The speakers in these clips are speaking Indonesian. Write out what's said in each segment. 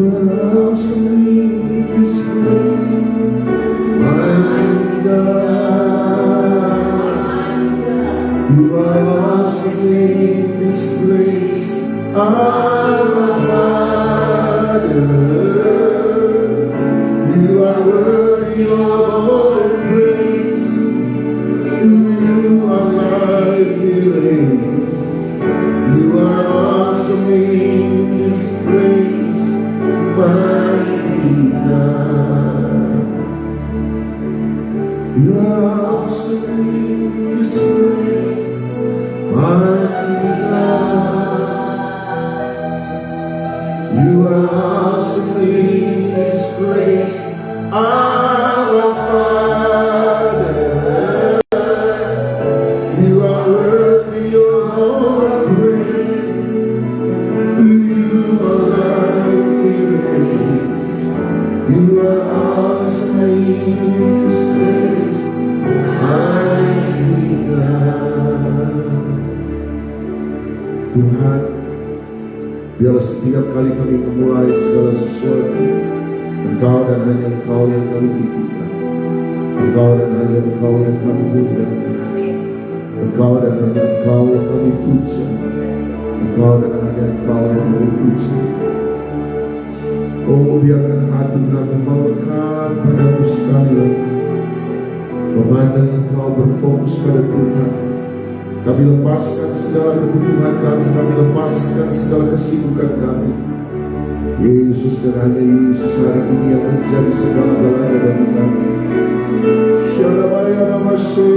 are awesome in this place, mighty God. You are awesome in this place, our Father. You are worthy of all praise. To you our life belongs. You are awesome in this place, mighty God. You are awesome in this place, mighty God. You are awesome in this place, our Father. You are worthy of all praise. To you our life belongs. You are awesome in this place, mighty God. Tuhan, biarlah setiap kali kami memulai segala sesuatu, Engkau dan hanya Engkau yang kami tinggikan. Engkau dan hanya Engkau yang kami muliakan. Engkau dan hanya Engkau yang kami puja. Engkau dan hanya Engkau yang kami puja. Oh, biarkan hati kami memekar padamu sekali lagi. Memandang Engkau, berfokus pada Tuhan. Kami lepaskan segala kebutuhan kami, kami lepaskan segala kesibukan kami. Yesus dan hanya Yesus hari ini yang menjadi segala-galanya bagi kami. Shalabaya namaste.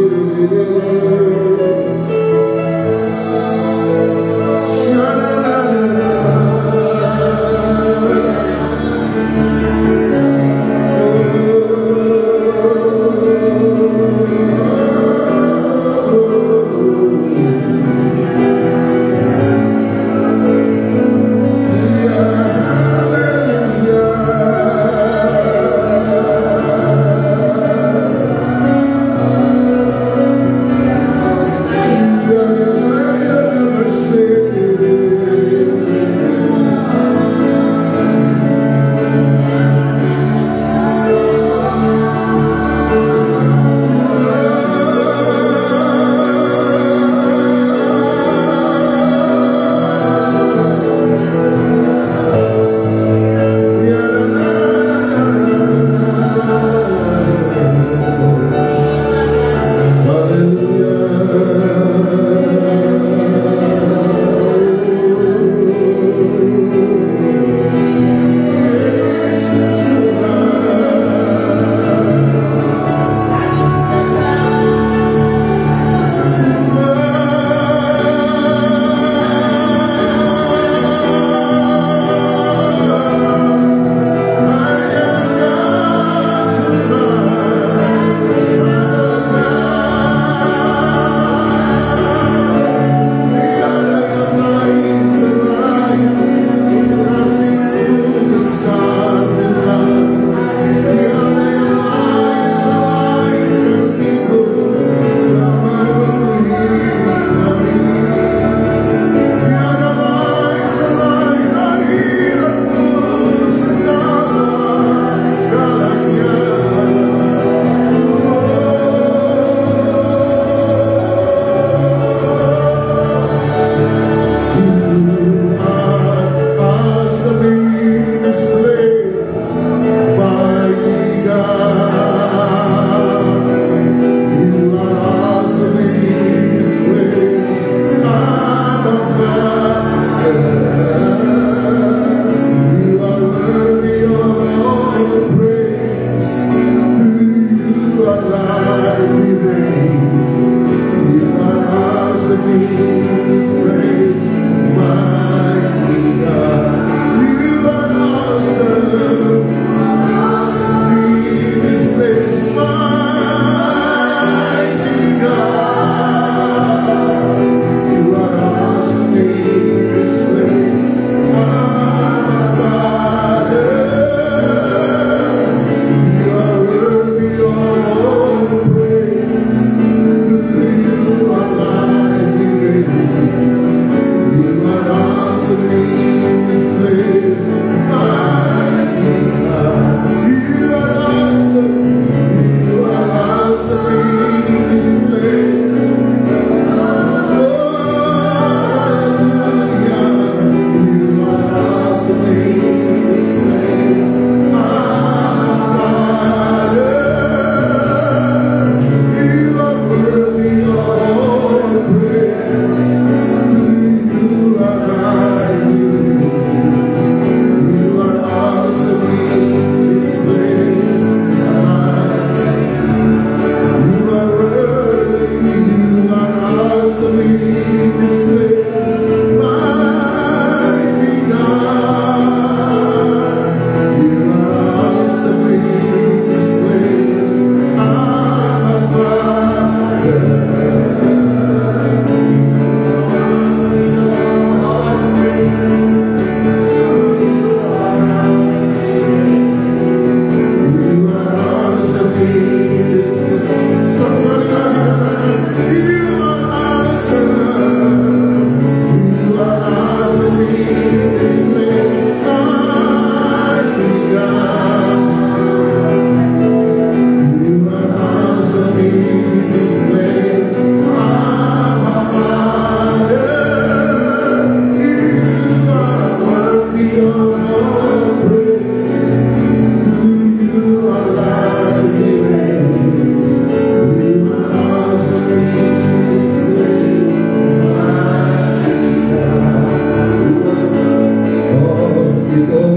You are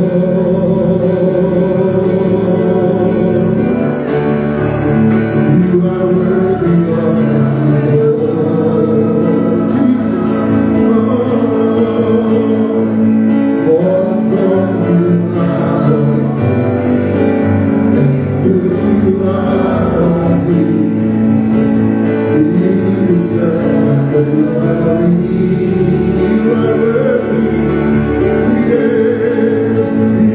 worthy, yes,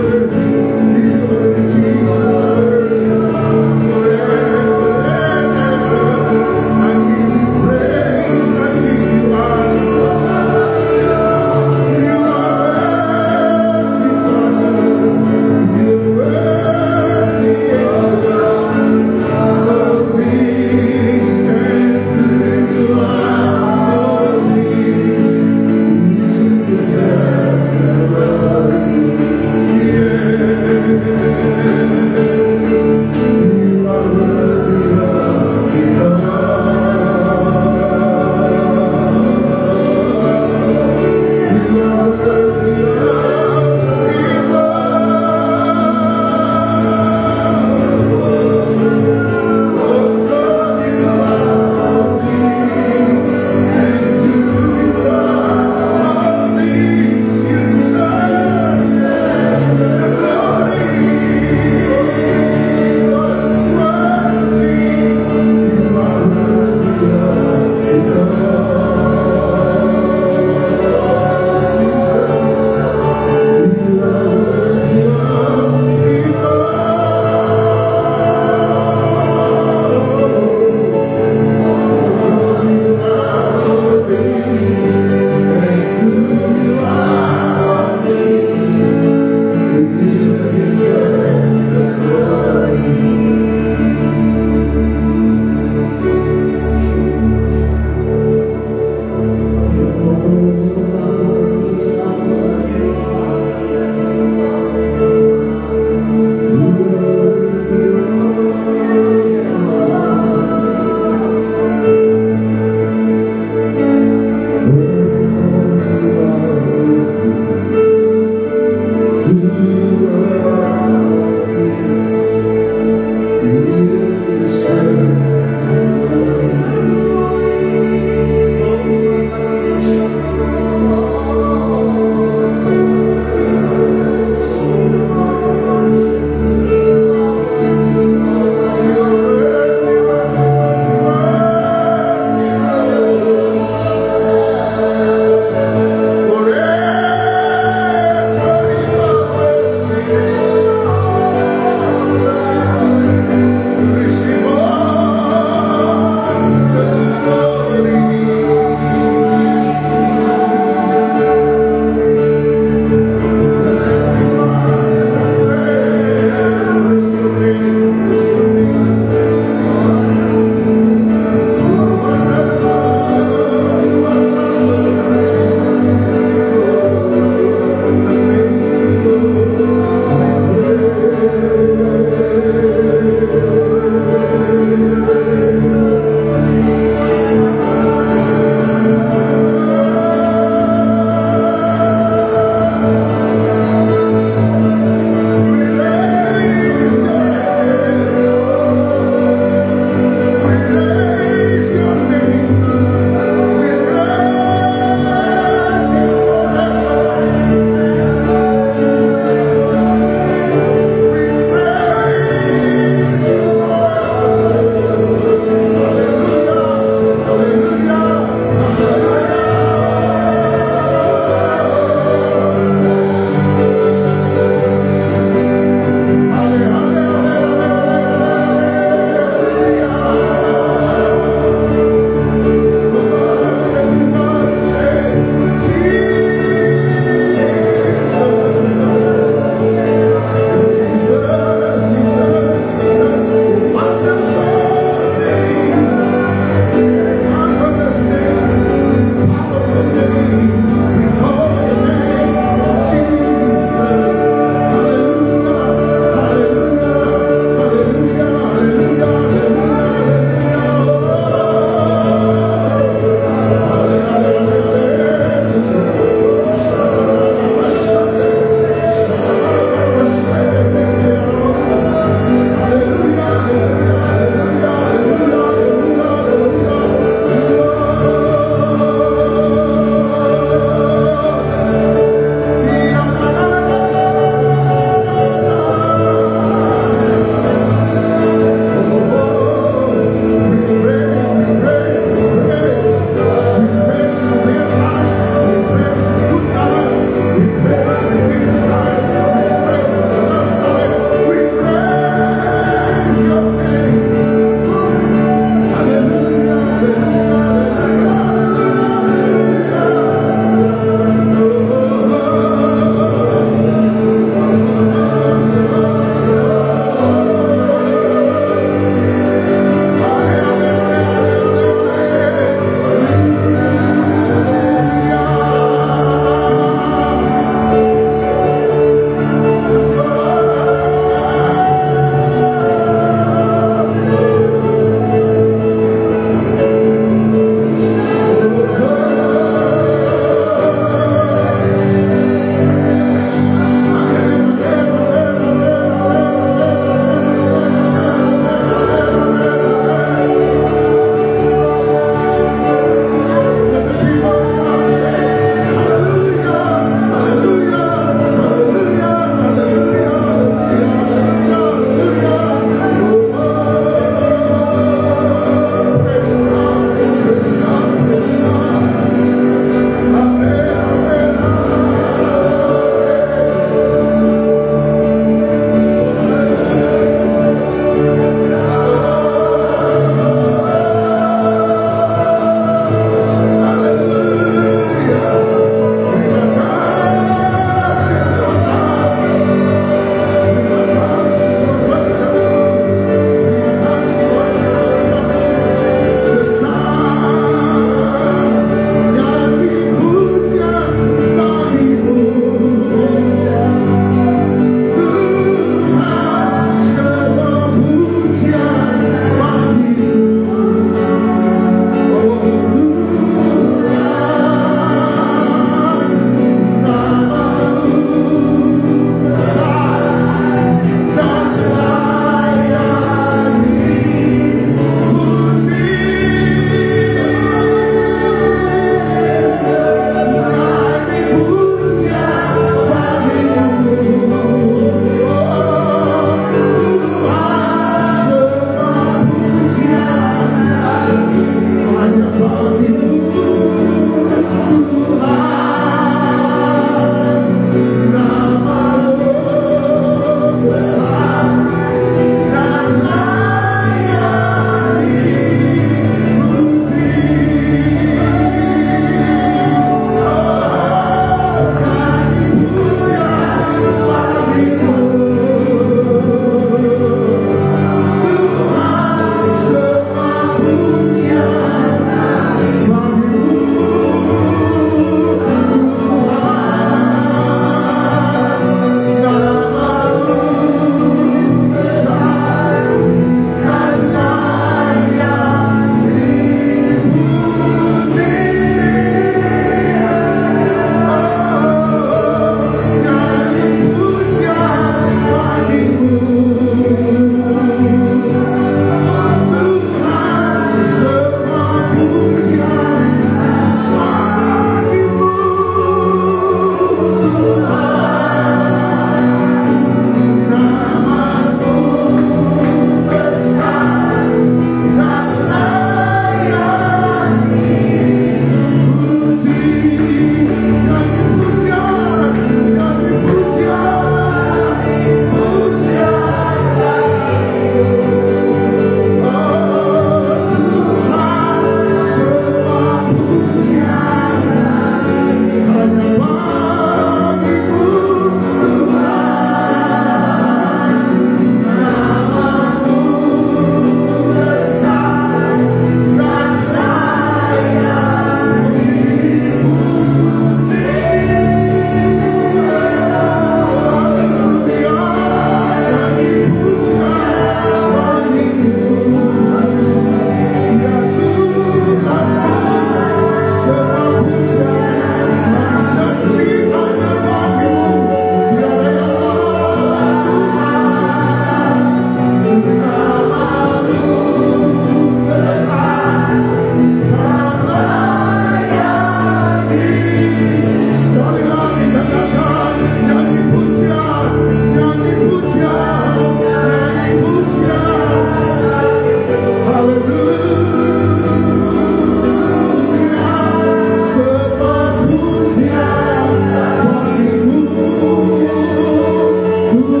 Ku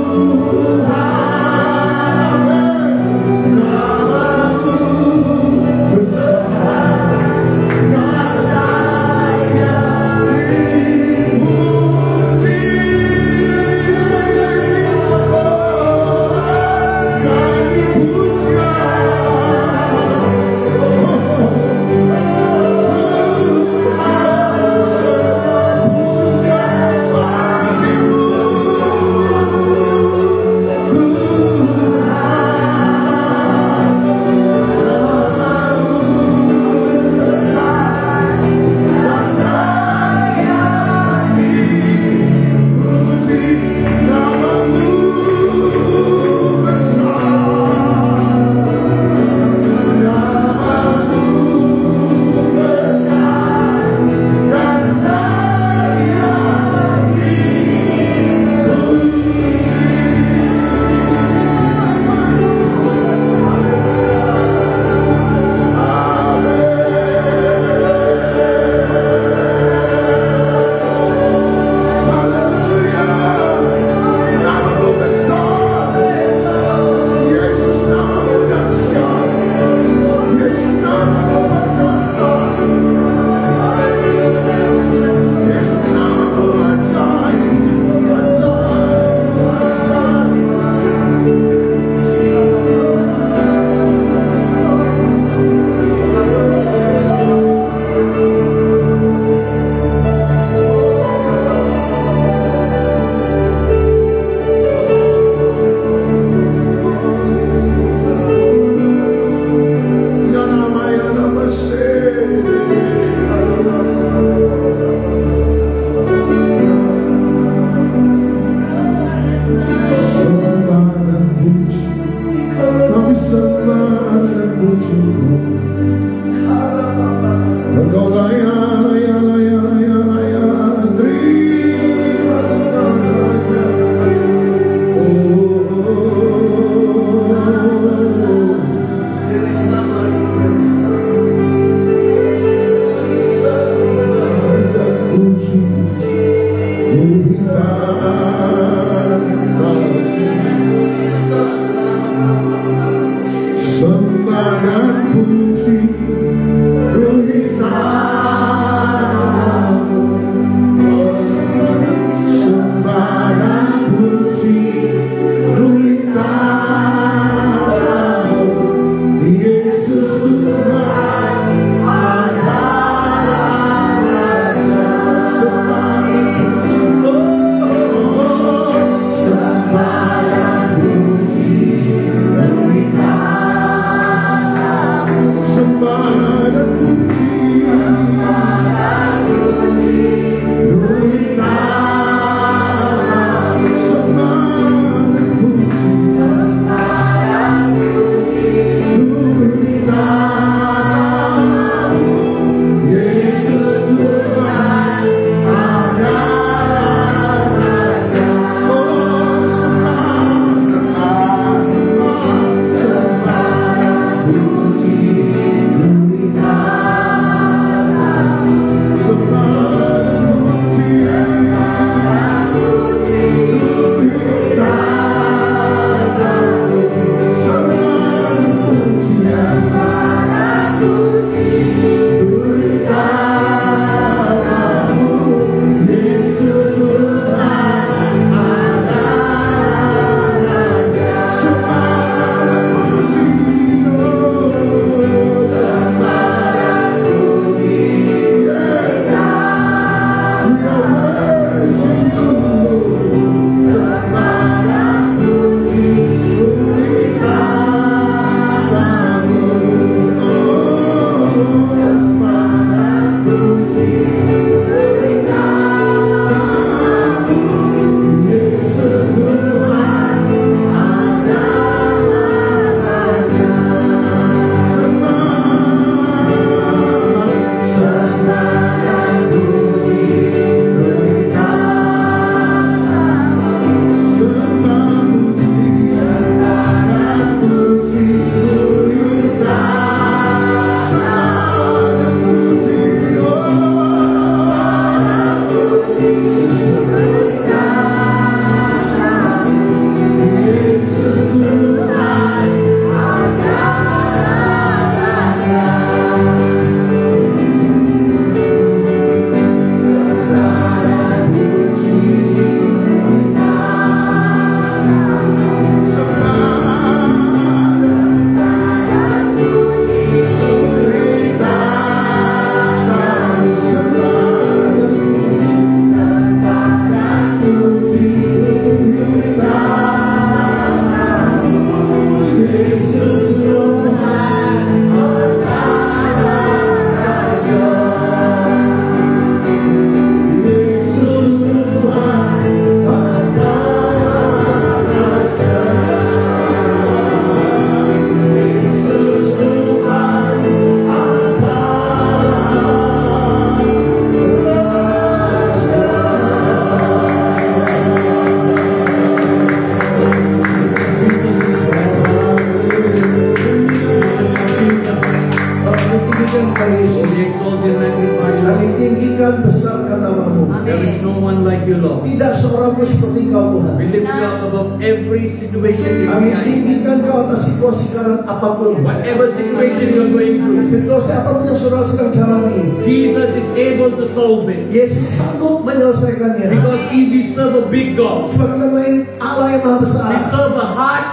like you, Lord. Tidak seorang pun seperti Kau, Tuhan. We lift you up above every situation Kami you're in. tinggikan Kau atas situasi keadaan apapun. Whatever situation you're going through, Situasi apapun yang saudara sedang jalani, Jesus is able to solve it. Yesus sanggup menyelesaikannya. Because we serve a big God. Sebab kita melayani Allah yang Maha Besar. We serve a heart,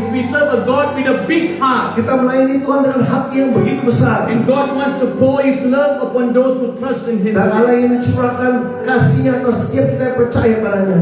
we serve a God with a big heart. Kita melayani Tuhan dengan hati yang begitu besar. And God wants to pour His love upon those who trust in Him. Dan Allah ingin mencurahkan kasih-Nya atas setiap kita yang percaya padanya.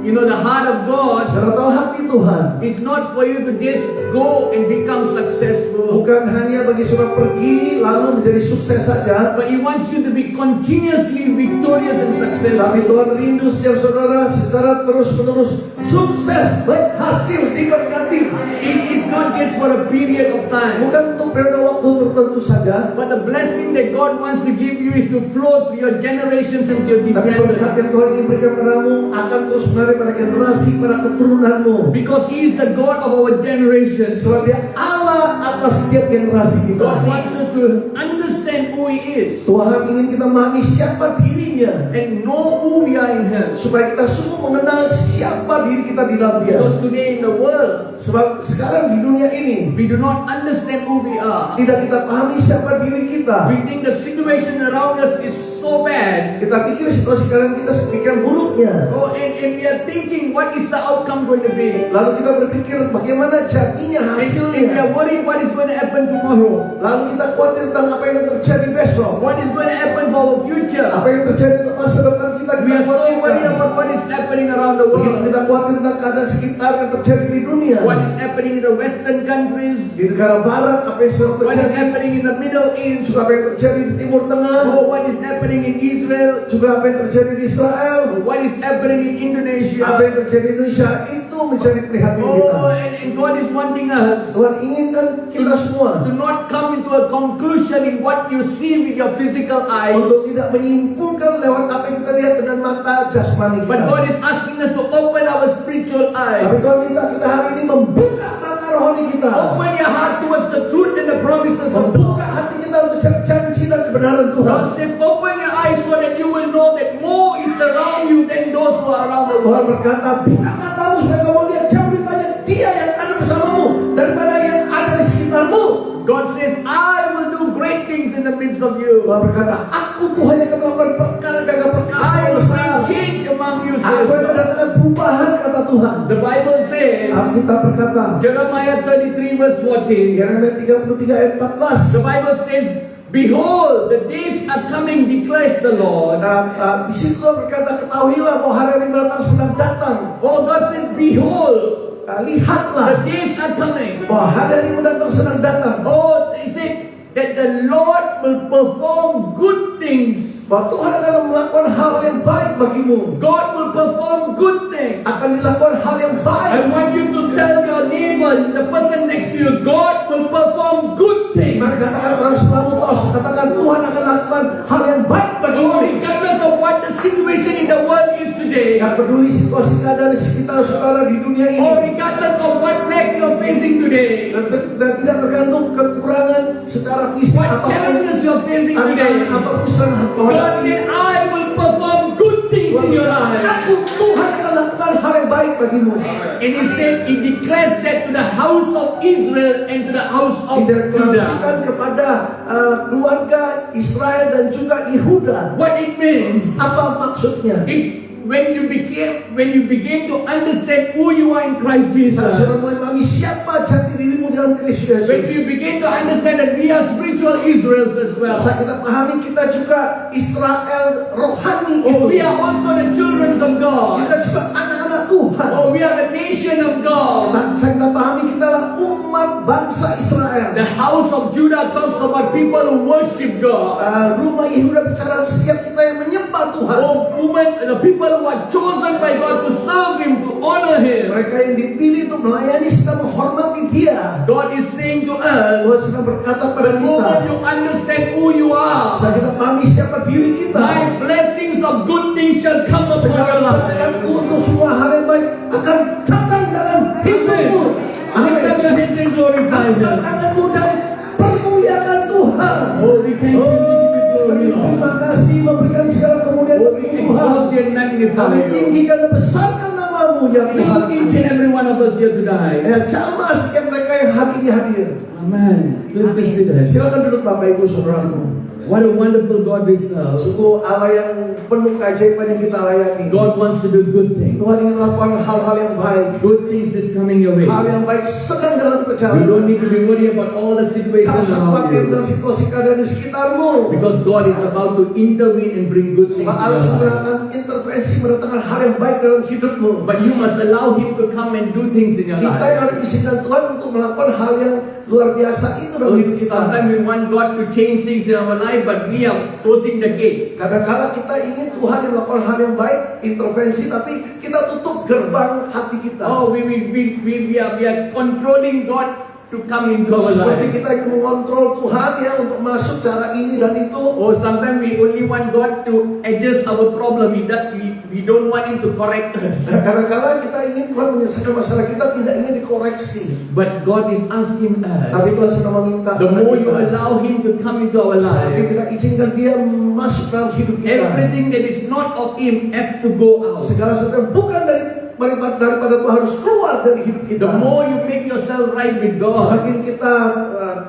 You know, the heart of God Saudara tahu hati Tuhan is not for you to just go and become successful, bukan hanya bagi saudara pergi lalu menjadi sukses saja, but He wants you to be continuously victorious and successful. tapi Tuhan rindu setiap saudara secara terus-menerus sukses, berhasil, diberkati. It's not just for a period of time, Bukan untuk periode waktu tertentu saja, but the blessing that God wants to give you is to flow through your generations and your tapi berkat descendants. yang Tuhan ingin berikan padamu akan terus mengalir pada generasi, pada keturunanmu. Because He is the God of our generation. Sebab Dia Allah atas setiap generasi kita. God wants us to understand who He is Tuhan ingin kita memahami siapa dirinya, and know who we are in Him. supaya kita sungguh mengenal siapa diri kita di dalam Dia. Because today in the world, Sebab sekarang di dunia ini we do not understand who we are. tidak kita pahami siapa diri kita. We think the situation around us is so bad. Kita pikir situasi sekarang kita sedemikian buruknya. Oh, and we are thinking, what is the outcome going to be? Lalu kita berpikir bagaimana jadinya And we hasilnya. are worried what is going to happen tomorrow. Lalu kita khawatir tentang apa yang terjadi besok. What is going to happen for our future? Apa yang terjadi untuk masa depan kita, We kita are so worried khawatirkan. about what is happening around the Begitu world. kita khawatir tentang keadaan sekitar yang terjadi di dunia. What is happening in the Western countries? Di negara barat apa yang sedang What is terjadi. happening in the Middle East? Juga apa yang terjadi di Timur Tengah. Oh, what is happening in Israel? Juga apa yang terjadi di Israel. What is happening in Apa Indonesia? yang terjadi di Indonesia. Itu menjadi prihatin kita. Oh, and God is wanting us Tuhan inginkan kita semua to not come into a conclusion in what you see with your physical eyes, untuk tidak menyimpulkan lewat apa yang kita lihat dengan mata jasmani but God kita. is asking us to open our spiritual Tapi eyes. Tuhan minta kita hari ini membuka mata rohani kita. Open your heart towards the truth and the promises of Membuka God. hati kita untuk janji dan kebenaran Tuhan. God said, open your eyes so that you will know that more is around you than those who are around the Tuhan world. berkata, buka matamu supaya kamu lihat jauh lebih banyak Dia yang ada bersamamu daripada yang ada di sekitarmu. God says, I will do great things in the midst of you. Tuhan berkata, aku Tuhan yang akan melakukan perkara-perkara I yang will besar. bring change among you, Aku says akan God. mendatangkan perubahan, kata Tuhan. The Bible says, Alkitab berkata, Jeremiah 33 verse 14, Yeremia 33 ayat 14. the Bible says, behold, the days are coming, declares the Lord. Di situ Tuhan berkata, ketahuilah bahwa hari yang datang sedang datang. Oh, God said, behold, Lihatlah the days are coming. bahwa hari yang datang sedang datang. Oh, He said that the Lord will perform good things. Bahwa Tuhan akan melakukan hal yang baik bagimu. God will perform good things. Akan dilakukan hal yang I baik. want you to tell your neighbor, the person next to you, God will perform good things. Mari katakan orang sebelahmu, katakan Tuhan akan lakukan hal yang baik bagimu. Oh, regardless of what the situation in the world is today, Gak peduli situasi keadaan di sekitar saudara di dunia ini. or regardless of what lack you're facing today, Dan tidak tergantung kekurangan secara fisik what apapun. challenges you're facing today, Apapun sedang God said, I will perform good things in your life. Aku Tuhan akan lakukan hal yang baik bagimu. And He said, He declares that to the house of Israel and to the house of Judah. Dideklarasikan kepada keluarga Israel dan juga Yehuda. What it means, Apa maksudnya? it's when you begin to understand who you are in Christ Jesus. Saudara mulai memahami siapa jati dirimu dalam Kristus When Yesus. you begin to understand that we are spiritual Israels as well. Saat kita pahami kita juga Israel rohani Oh, we itu. are also the children of God. Kita juga anak-anak Tuhan. Oh, we are the nation of God. Saat kita pahami kita adalah umat bangsa Israel. The house of Judah talks about people who worship God. Rumah Yehuda bicara setiap kita yang menyembah Tuhan. Oh, the people who are chosen by God to serve Him, to honor Him. Mereka yang dipilih untuk melayani serta menghormati Dia. God is saying to us, Tuhan sedang berkata pada the kita. moment you understand who you are, Saat kita pahami siapa diri kita. my blessings of good things shall come upon your Segala life. berkatku untuk semua hal yang baik akan datang dalam hidupmu. Lift up your hands and glorify Him. Angkat tanganmu dan permuliakan Tuhan. Oh, we thank you, we give you you, terima Lord. kasih memberikan segala kemuliaan Oh, bagi we Tuhan. exalt you and magnify Kami you. tinggikan dan besarkan namamu ya Fill Tuhan. each and every one of us here today. Ya, jamah setiap mereka yang hari ini hadir. Amen. Please be seated. Silakan duduk Bapak Ibu Saudaraku. What a wonderful God we serve. Sungguh Allah yang penuh keajaiban yang kita layani. God wants to do good things. Tuhan ingin melakukan hal-hal yang baik. Good things is coming your way. Hal yang baik sedang dalam You don't perjalanan. need to be worried about all the Tak situations usah around khawatir tentang you. situasi keadaan di sekitarmu. Because God is about to intervene and bring good things Sebab to Allah your sedang life. akan intervensi mendatangkan hal yang baik dalam hidupmu. But you must allow Him to come and do things in your Kita life. yang harus izinkan Tuhan untuk melakukan hal yang luar biasa itu dalam hidup kita. Sometimes we want God to change things in our life, but we are closing the gate. Kadang-kadang kita ingin Tuhan yang melakukan hal yang baik, intervensi, tapi kita tutup gerbang hati kita. Oh, we are controlling God to come into our Seperti life. kita ingin mengontrol Tuhan ya untuk masuk cara ini dan itu. Or sometimes we only want God to adjust our problem. We don't want Him to correct us. Kadang-kadang kita ingin Tuhan menyelesaikan masalah kita, tidak ingin dikoreksi. But God is asking Tapi us, Tuhan sedang meminta the kepada more you kita. allow Him to come into our Semakin life, kita izinkan Dia masuk dalam hidup kita. everything that is not of Him have to go out. Segala sesuatu yang bukan daripada Tuhan harus keluar dari hidup kita. The more you make yourself right with God, Semakin kita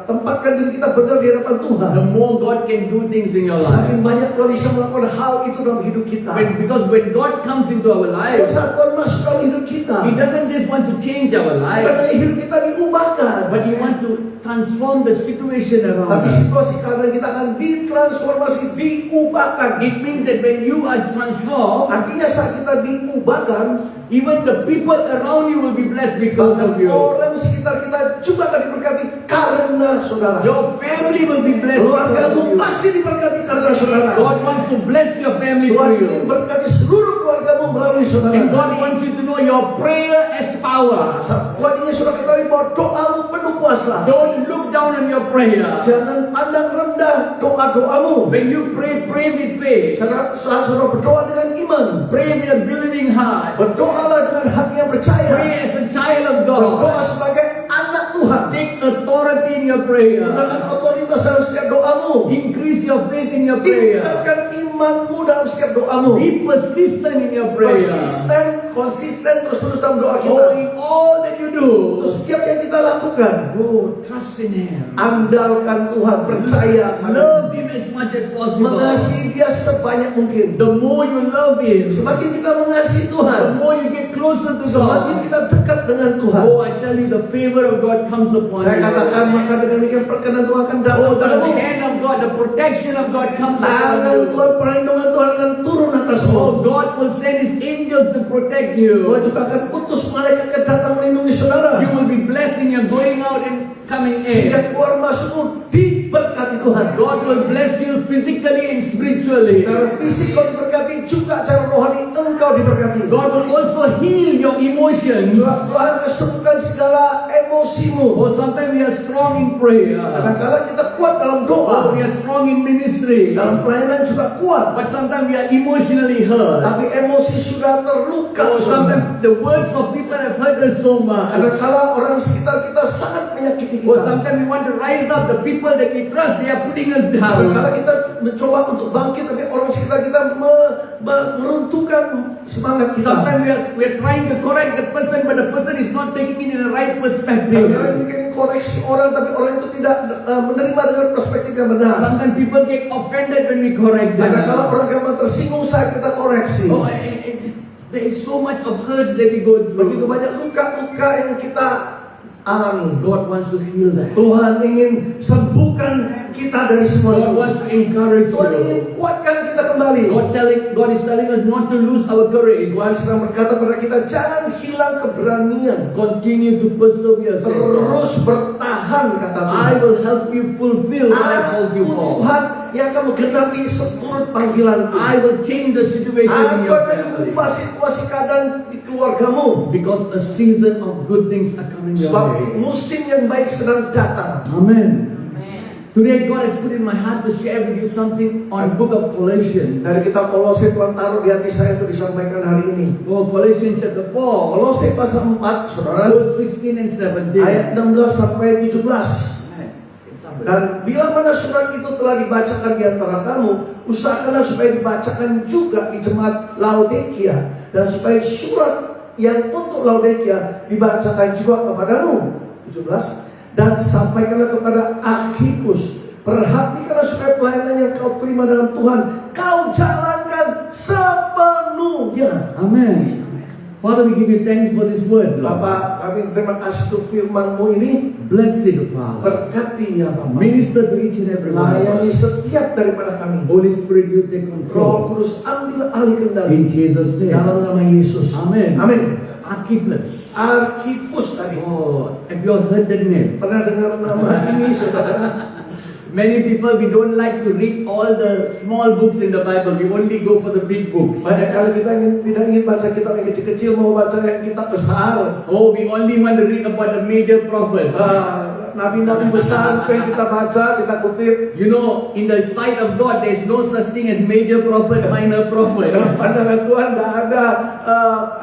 tempatkan diri kita benar di hadapan Tuhan, the more God can do things in your semakin life. banyak Tuhan bisa melakukan hal itu dalam hidup kita. Because when God comes into our life, Saat Tuhan masuk dalam hidup kita, He doesn't just want to change our life, karena hidup kita diubahkan, but He wants to transform the situation around tapi us. situasi keadaan kita akan ditransformasi, diubahkan. It means that when you are transformed, Artinya saat kita diubahkan, even the people around you will be blessed because of bahkan you. orang sekitar kita juga akan diberkati karena saudara. Your family will be blessed because of Keluargamu you. pasti diberkati karena saudara. God wants to bless your family Tuhan through ingin you. berkati seluruh keluargamu melalui saudara. And God wants you to know your prayer has power. Tuhan ingin saudara ketahui bahwa doamu penuh kuasa. Don't look down on your prayer. Jangan pandang rendah doa-doamu. When you pray, pray with faith. Saat saudara berdoa dengan iman, Pray with a believing heart. berdoalah dengan hati yang percaya. Pray as a child of Berdoa God. sebagai anak Tuhan. Take authority in your prayer. Gunakan otoritas dalam setiap doamu. Increase your faith in your prayer. Tingkatkan imanmu dalam setiap doamu. Be persistent in your prayer. Konsisten terus-terus dalam doa kita. Oh, in all that you do, Untuk setiap yang kita lakukan, oh, trust in Him. andalkan Tuhan, percaya pada Love Him as much as possible. mengasihi Dia sebanyak mungkin. The more you love Him, Semakin kita mengasihi the Tuhan, more you get closer to semakin God. kita dekat dengan Tuhan. Oh, I tell you, the favor of God comes upon Saya katakan you. maka dengan demikian perkenan Tuhan akan datang Oh, the padamu. hand of God, the protection of God comes upon Tangan you. Tuhan, perlindungan Tuhan akan turun atasmu. Oh, God will send His angels to protect you. Tuhan juga akan utus malaikat datang melindungi saudara. You will be blessed in your going out and coming in. Sehingga keluar masukmu diberkati Tuhan. God will bless you physically and spiritually. Secara fisik kau diberkati, juga cara rohani engkau diberkati. God will also heal your emotions. Juga Tuhan akan sembuhkan segala emosimu. Oh, sometimes we are strong in prayer. Kadang-kadang kita kuat dalam Oh, doa, we are strong in ministry. dalam pelayanan juga kuat, But sometimes we are emotionally hurt. tapi emosi sudah terluka. Oh, sometimes the words of people have hurt us so much. Kadang-kadang orang sekitar kita sangat menyakiti Oh, kita. sometimes we want to rise up. The people that we trust, they are putting us Kadang-kadang down. kita mencoba untuk bangkit, tapi orang sekitar kita meruntuhkan semangat kita. Sometimes we are trying to correct the person, but the person is not taking it in the right perspective. Kadang-kadang kita ingin koreksi orang, tapi orang itu tidak menerima dengan perspektif yang benar. Sometimes people get offended when we correct Kadang-kadang them. orang gampang tersinggung saat kita koreksi. Oh, there is so much of hurts that we go Begitu through. banyak luka-luka yang kita alami. God wants to heal that. Tuhan ingin sembuhkan kita dari semua God itu. wants to encourage Tuhan ingin you. kuatkan kita kembali. God is telling us not to lose our courage. Tuhan sedang berkata kepada kita, jangan hilang keberanian. Continue to persevere. says God. Terus bertahan, kata I Tuhan. will help you fulfill what I called you Aku for. Tuhan yang akan menggenapi seturut panggilanku. I will change the situation in Aku your akan family. mengubah situasi keadaan di keluargamu. Because a season of good things are coming your Sebab way. musim yang baik sedang datang. Amen. Today God has put in my heart to share with you something on book of Colossians. Dari kitab Kolose Tuhan taruh di hati saya untuk disampaikan hari ini. Oh, Colossians chapter 4, Kolose pasal 4, saudara, verse 16 and 17. ayat 16 sampai 17. It's up Dan bila mana surat itu telah dibacakan di antara kamu, usahakanlah supaya dibacakan juga di jemaat Laodikia, dan supaya surat yang untuk Laodikia dibacakan juga kepadamu. 17. Dan sampaikanlah kepada Arkhipus, perhatikanlah supaya pelayanan yang kau terima dalam Tuhan kau jalankan sepenuhnya. Amen. Father, we give you thanks for this word, Lord. Bapak, kami terima kasih untuk firman-Mu ini. Blessed Father. Berkati ya Bapak. Minister to each and every one of Layani us. setiap daripada kami. Holy Spirit, you take Roh control. Kudus ambil alih kendali. In Jesus' name. Dalam nama Yesus. Amen. Amin. Archippus. Arkhipus tadi. Oh, have you heard that name? Pernah dengar nama ini, saudara? Many people, we don't like to read all the small books in the Bible. We only go for the big books. Banyak kali kita tidak ingin baca kitab yang kecil-kecil, mau baca yang kitab besar. Oh, we only want to read about the major prophets. Nabi-nabi besar yang kita baca, kita kutip. You know, in the sight of God, there is no such thing as major prophet, minor prophet. Dalam pandangan Tuhan tidak ada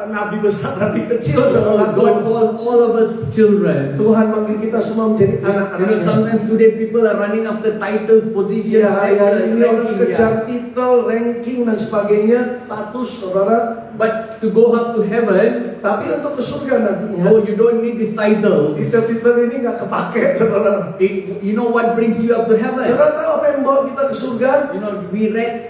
nabi besar, nabi kecil. So Saudara. God calls all of us children. Tuhan manggil kita semua menjadi You know, anak-anaknya. sometimes today people are running after titles, positions, Ya, hari ini orang ranking, kejar yeah. titel, ranking dan sebagainya, status, saudara. But to go up to heaven, Tapi untuk ke surga nantinya, oh, you don't need this title. titel-titel ini nggak kepake, saudara. You know what brings you up to heaven? Saudara tahu apa yang membawa kita ke surga? You know, we read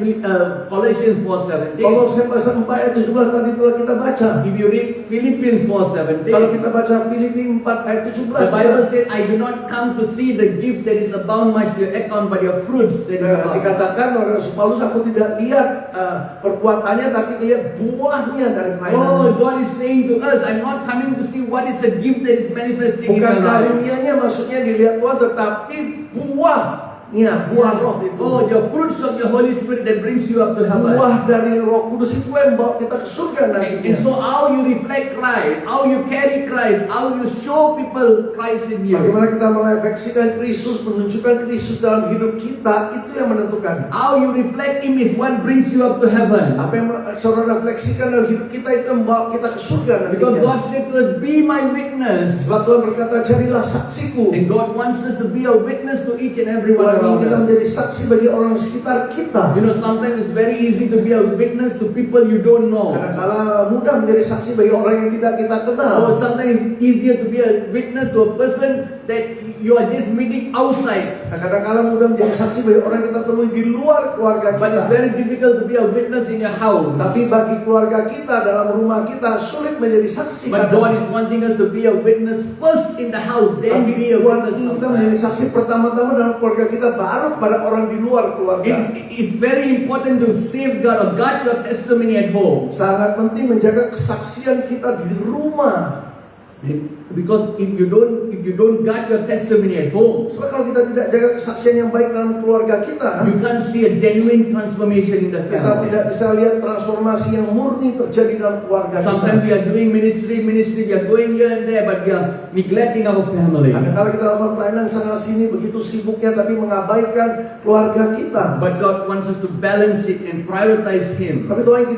Colossians 4:17. Kalau saya pasal 4 ayat 17 tadi telah kita baca. If you read Philippians Kalau 4:17, kita baca Filipi 4 ayat 17, the Bible says, I do not come to see the gift that is abound much to your account, but your fruits that is abound. dikatakan oleh Rasul Paulus, aku tidak lihat perbuatannya, tapi lihat buahnya dari Oh, pelayanan. God is saying to us, I'm not coming to see what is the gift that is manifesting in Bukan your life. karunianya maksudnya dilihat Tuhan, tetapi buahnya, buah roh itu. Oh, the fruits of the Holy Spirit that brings you up to heaven. Buah dari Roh Kudus itu yang membawa kita ke surga And nantinya. so how you reflect Christ, how you carry Christ, how you show people Christ in you, Bagaimana kita merefleksikan Kristus, menunjukkan Kristus dalam hidup kita, itu yang menentukan. how you reflect Him is what brings you up to heaven. Apa yang saudara refleksikan dalam hidup kita itu yang membawa kita ke surga Because God nantinya. said to us, be my witness. Sebab Tuhan berkata, jadilah saksiku. And God wants us to be a witness to each and every one Tuhan ingin around kita us. menjadi saksi bagi orang di sekitar kita. You know, sometimes it's very easy to be a witness to people you don't know. Kadang-kala mudah menjadi saksi bagi orang yang tidak kita kenal. Or sometimes easier to be a witness to a person that you are just meeting outside. Kadang-kala mudah menjadi saksi bagi orang yang kita temui di luar keluarga But it's kita. very difficult to be a witness in your house. Tapi bagi keluarga kita, dalam rumah kita, sulit menjadi saksi. But God is wanting us to be a witness first in the house, then be a Tuhan witness ingin kita menjadi outside. saksi pertama-tama dalam keluarga kita, baru kepada orang di luar keluarga. It's very important to safeguard or guard your testimony at home. Sangat penting menjaga kesaksian kita di rumah. Because if you don't guard your testimony at home, Sebab kalau kita tidak jaga kesaksian yang baik dalam keluarga kita, you can't see a genuine transformation in the kita family. tidak bisa lihat transformasi yang murni terjadi dalam keluarga Sometimes kita. we are doing ministry, we are going here and there, but we are neglecting our family. Kadang-kadang kita lakukan pelayanan sana sini begitu sibuknya, tapi mengabaikan keluarga kita. But God wants us to balance it and prioritize Him. Tapi Tuhan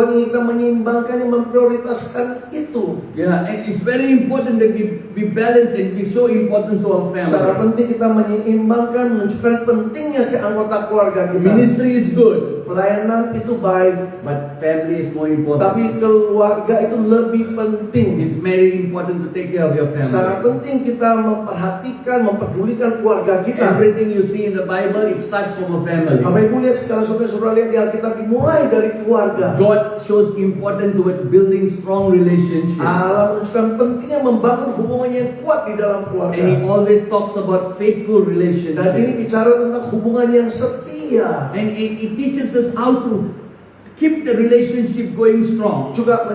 ingin kita menyeimbangkannya, memprioritaskan itu. Yeah, and it's very important that we balance and we show importance to our Secara family. penting kita menyeimbangkan, menunjukkan pentingnya si anggota keluarga kita. Ministry is good, Pelayanan itu baik, but family is more important. tapi keluarga itu lebih penting. It's very important to take care of your Sangat family. penting kita memperhatikan, mempedulikan keluarga kita. Everything you see in the Bible, it starts from a family. Bapak Ibu lihat sekarang, saudara lihat di Alkitab dimulai dari keluarga. God shows important towards building strong relationships. Allah menunjukkan pentingnya membangun hubungan yang kuat di dalam keluarga. And He always talks about faithful Dan ini relationships. bicara tentang hubungan yang setia. And it teaches us how to keep the relationship going strong. Juga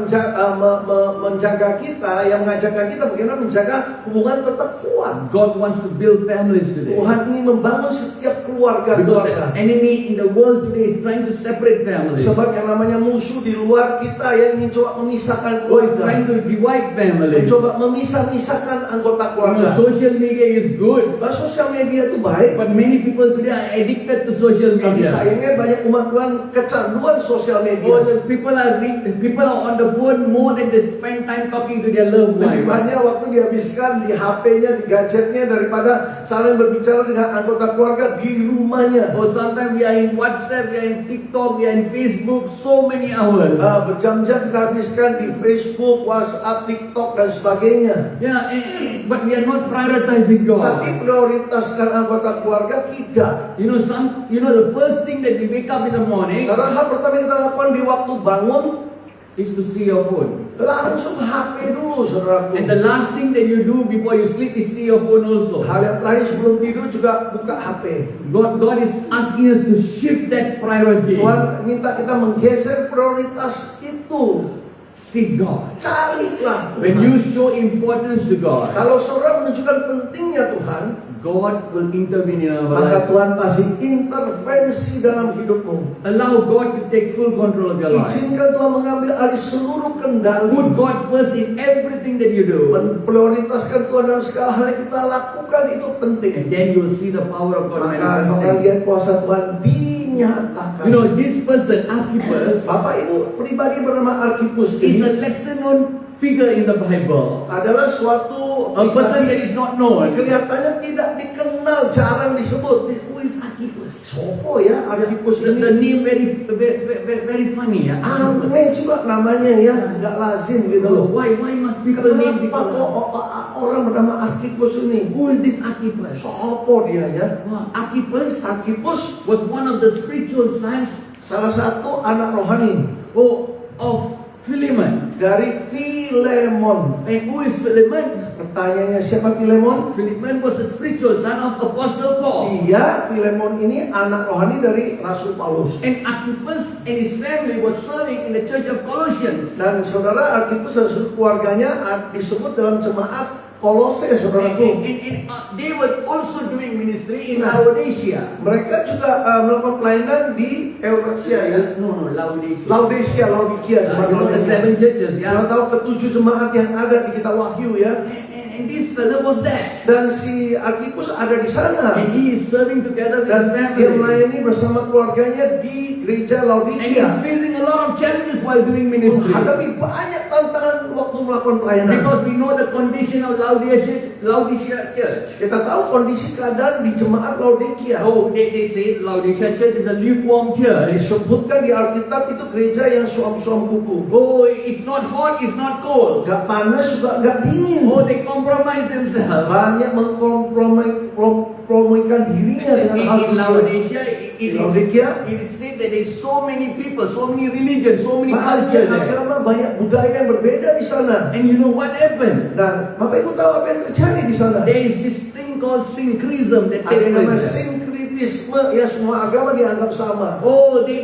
menjaga kita, yang mengajarkan kita bagaimana menjaga hubungan tetap kuat. God wants to build families today. Tuhan ingin membangun setiap Because keluarga. the enemy in the world today is trying to separate families. Sebab yang namanya musuh di luar kita yang ingin coba memisahkan God is trying keluarga, to divide families. mencoba memisah-misahkan anggota You know, keluarga. social media is good, Nah, sosial media itu baik, but many people today are addicted to social tapi media. sayangnya banyak umat Tuhan kecanduan sosial sosial Oh, media. the people are on the phone more than they spend time talking to their loved Lebih ones. banyak waktu dihabiskan di HP-nya, di gadgetnya daripada saling berbicara dengan anggota keluarga di rumahnya. Or sometimes we are in WhatsApp, we are in TikTok, we are in Facebook, so many hours. Berjam-jam kita habiskan di Facebook, WhatsApp, TikTok dan sebagainya. Yeah, but we are not prioritizing Tapi God. prioritaskan anggota keluarga tidak. You know, the first thing that we wake up in the morning Saudara, hal pertama yang kita lakukan di waktu bangun is to see your phone. langsung HP dulu, saudaraku. And the last thing that you do before you sleep is see your phone also. Hal yang terakhir sebelum tidur juga buka HP. God is asking us to shift that priority. Tuhan minta kita menggeser prioritas itu. Seek God. Carilah When Tuhan. you show importance to God, Kalau saudara menunjukkan pentingnya Tuhan, God will intervene in our maka life. Tuhan pasti intervensi dalam hidupmu. Allow God to take full control of your life. Izinkan Tuhan mengambil alih seluruh kendali. Put God first in everything that you do. Prioritaskan Tuhan dalam segala hal yang kita lakukan itu penting. And then you will see the power of God Maka manifesting. lihat kuasa Tuhan dinyatakan. You know, this person, Archippus, Bapak Ibu pribadi bernama Archippus is ini a lesser known figure in the Bible. adalah suatu A person that pribadi is not known. kelihatannya tidak dikenal, jarang disebut. Who is Archippus? Sopo ya Archippus The ini? name very funny. Ya? Archippus. Aneh juga namanya ya, nggak lazim gitu loh. Why must people name Kenapa people? kok orang bernama Archippus ini? Who is this Archippus? Sopo dia ya? Archippus Archippus was one of the spiritual sons salah satu anak rohani of Philemon. dari Filemon. And who is Philemon? Pertanyaannya siapa Filemon? Philemon was the spiritual son of Apostle Paul. Dia, Filemon ini anak rohani dari Rasul Paulus. And Archippus and his family was serving in the church of Colossians. Dan saudara Archippus dan seluruh keluarganya disebut dalam jemaat Kolose, And saudaraku. they were also doing ministry in Laodicea. Mereka juga melakukan pelayanan di Eurasia ya. No, Laodicea. Laodikia, jemaat You know the Laodikia. 7 churches, Kita yeah. tahu ketujuh jemaat yang ada di kitab Wahyu ya. And this fellow was there. Dan si Archippus ada di sana. And he is serving together with his Dan dia family. melayani bersama keluarganya di gereja And he's Laodikia. facing a lot of challenges while doing ministry. Menghadapi banyak tantangan waktu melakukan pelayanan. Because we know the condition of Laodicea church. Kita tahu kondisi keadaan di jemaat Laodikia. Oh, they say Laodicea church is a lukewarm church. Disebutkan di Alkitab itu gereja yang suam-suam kuku. Oh, it's not hot, it's not cold. Gak panas juga gak dingin. Oh, they compromise themselves. Banyak mengkompromikan dirinya dengan hal In Laodicea, it Laodikia, is said that there's so many people, so many religions, so many banyak cultures there. agama, banyak budaya yang berbeda di sana. And you know what happened? Dan Bapak Ibu tahu apa yang terjadi di sana? There is this thing called syncretism that Ada yang namanya takes place. sinkritisme, ya semua agama dianggap sama. Oh, they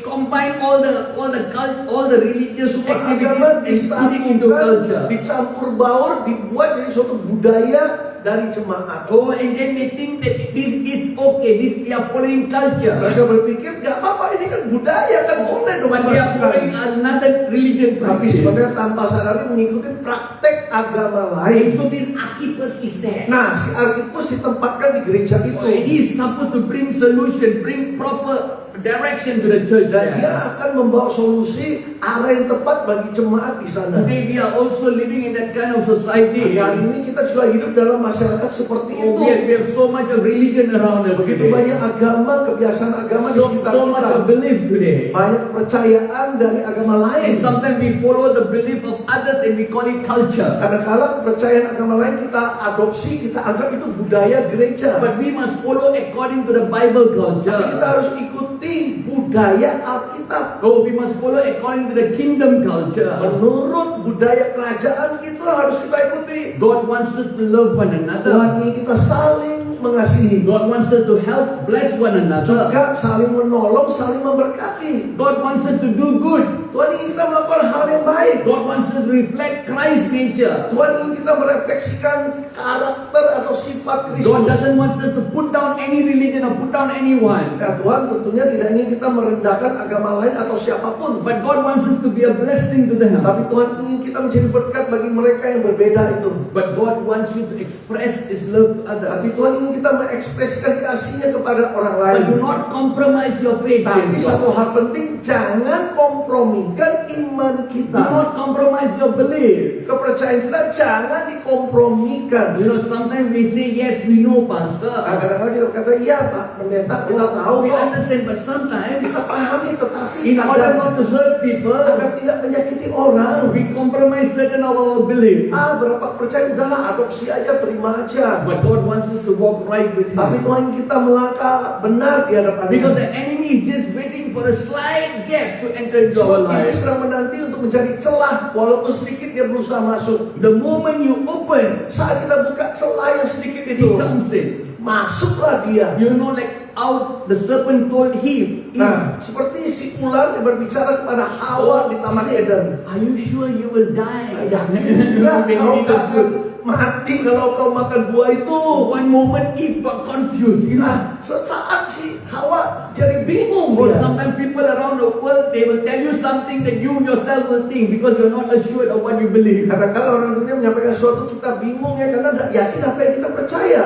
combine all the religious Semua agama activities and put it into culture. dicampur baur, dibuat jadi suatu budaya dari jemaat. Oh, and then they think that this is okay. We are following culture. Mereka berpikir, gak apa-apa ini kan budaya kan boleh dong But they are following masukkan. another religion Tapi practice. sebenarnya tanpa sadar mengikuti praktek agama And lain. so this Archippus is there. Nah, si Archippus ditempatkan di gereja And itu. he is supposed to bring solution, bring proper direction to the church Dan dia there. akan membawa solusi arah yang tepat bagi jemaat di sana. Today we are also living in that kind of society. Hari ini kita juga hidup dalam masyarakat seperti Oh, itu. we have so much of religion around us Begitu today. banyak agama, kebiasaan agama di sekitar So much kita. of belief today. Banyak kepercayaan dari agama lain. And sometimes we follow the belief of others and we call it culture. Kadang-kadang kepercayaan agama lain kita adopsi, kita anggap itu budaya gereja. But we must follow according to the Bible Tapi kita culture. harus ikuti budaya Alkitab. Oh, we must follow according to the kingdom culture. Menurut budaya kerajaan itu harus kita ikuti. God wants us to love one another. Tuhan ingin kita saling mengasihi. God wants us to help, bless one another. Juga saling menolong, saling memberkati. God wants us to do good. Tuhan ingin kita melakukan hal yang baik. God wants us to reflect Christ's nature. Tuhan ingin kita merefleksikan karakter atau sifat God Kristus. doesn't want us to put down any religion or put down anyone. Ya, Tuhan tentunya tidak ingin kita merendahkan agama lain atau siapapun. But God wants us to be a blessing to them. Tapi Tuhan ingin kita menjadi berkat bagi mereka yang berbeda itu. But God wants you to express His love to Tapi others. Tuhan ingin kita mengekspresikan kasihnya kepada orang But lain. do not compromise your faith. Tapi says satu God. hal penting, jangan kompromikan iman Do kita. not compromise your belief. Kepercayaan kita jangan dikompromikan. You know, sometimes we say, yes, we know, Pastor. Kadang-kadang kita berkata, iya Pak, pendeta kita tahu We kok. understand, but sometimes, Kita pahami, tetapi in order not to hurt people, agar tidak menyakiti orang. we compromise certain of our belief. Berapa percaya, udahlah adopsi aja, terima aja. But God wants us to walk right with Tapi Him. Tuhan kita melangkah benar di hadapan Because Dia. the enemy is just waiting for a slight gap to enter into our Sebab ini lives. sedang menanti untuk mencari celah, walaupun sedikit dia berusaha masuk. The moment you open, Saat kita buka celah yang sedikit He itu, comes in. masuklah dia. You know, like out the serpent told Eve, Nah, seperti si ular yang berbicara kepada Hawa di Taman Eden. are you sure you will die? Yakin enggak When you kau eat the akan fruit. mati kalau kau makan buah itu? One moment Eve got confused, you know. Nah, sesaat si Hawa jadi bingung Or dia. sometimes people around the world, they will tell you something that you yourself will think because you're not assured of what you believe. Kadang-kadang orang dunia menyampaikan sesuatu kita bingung ya karena tidak yakin apa yang kita percaya.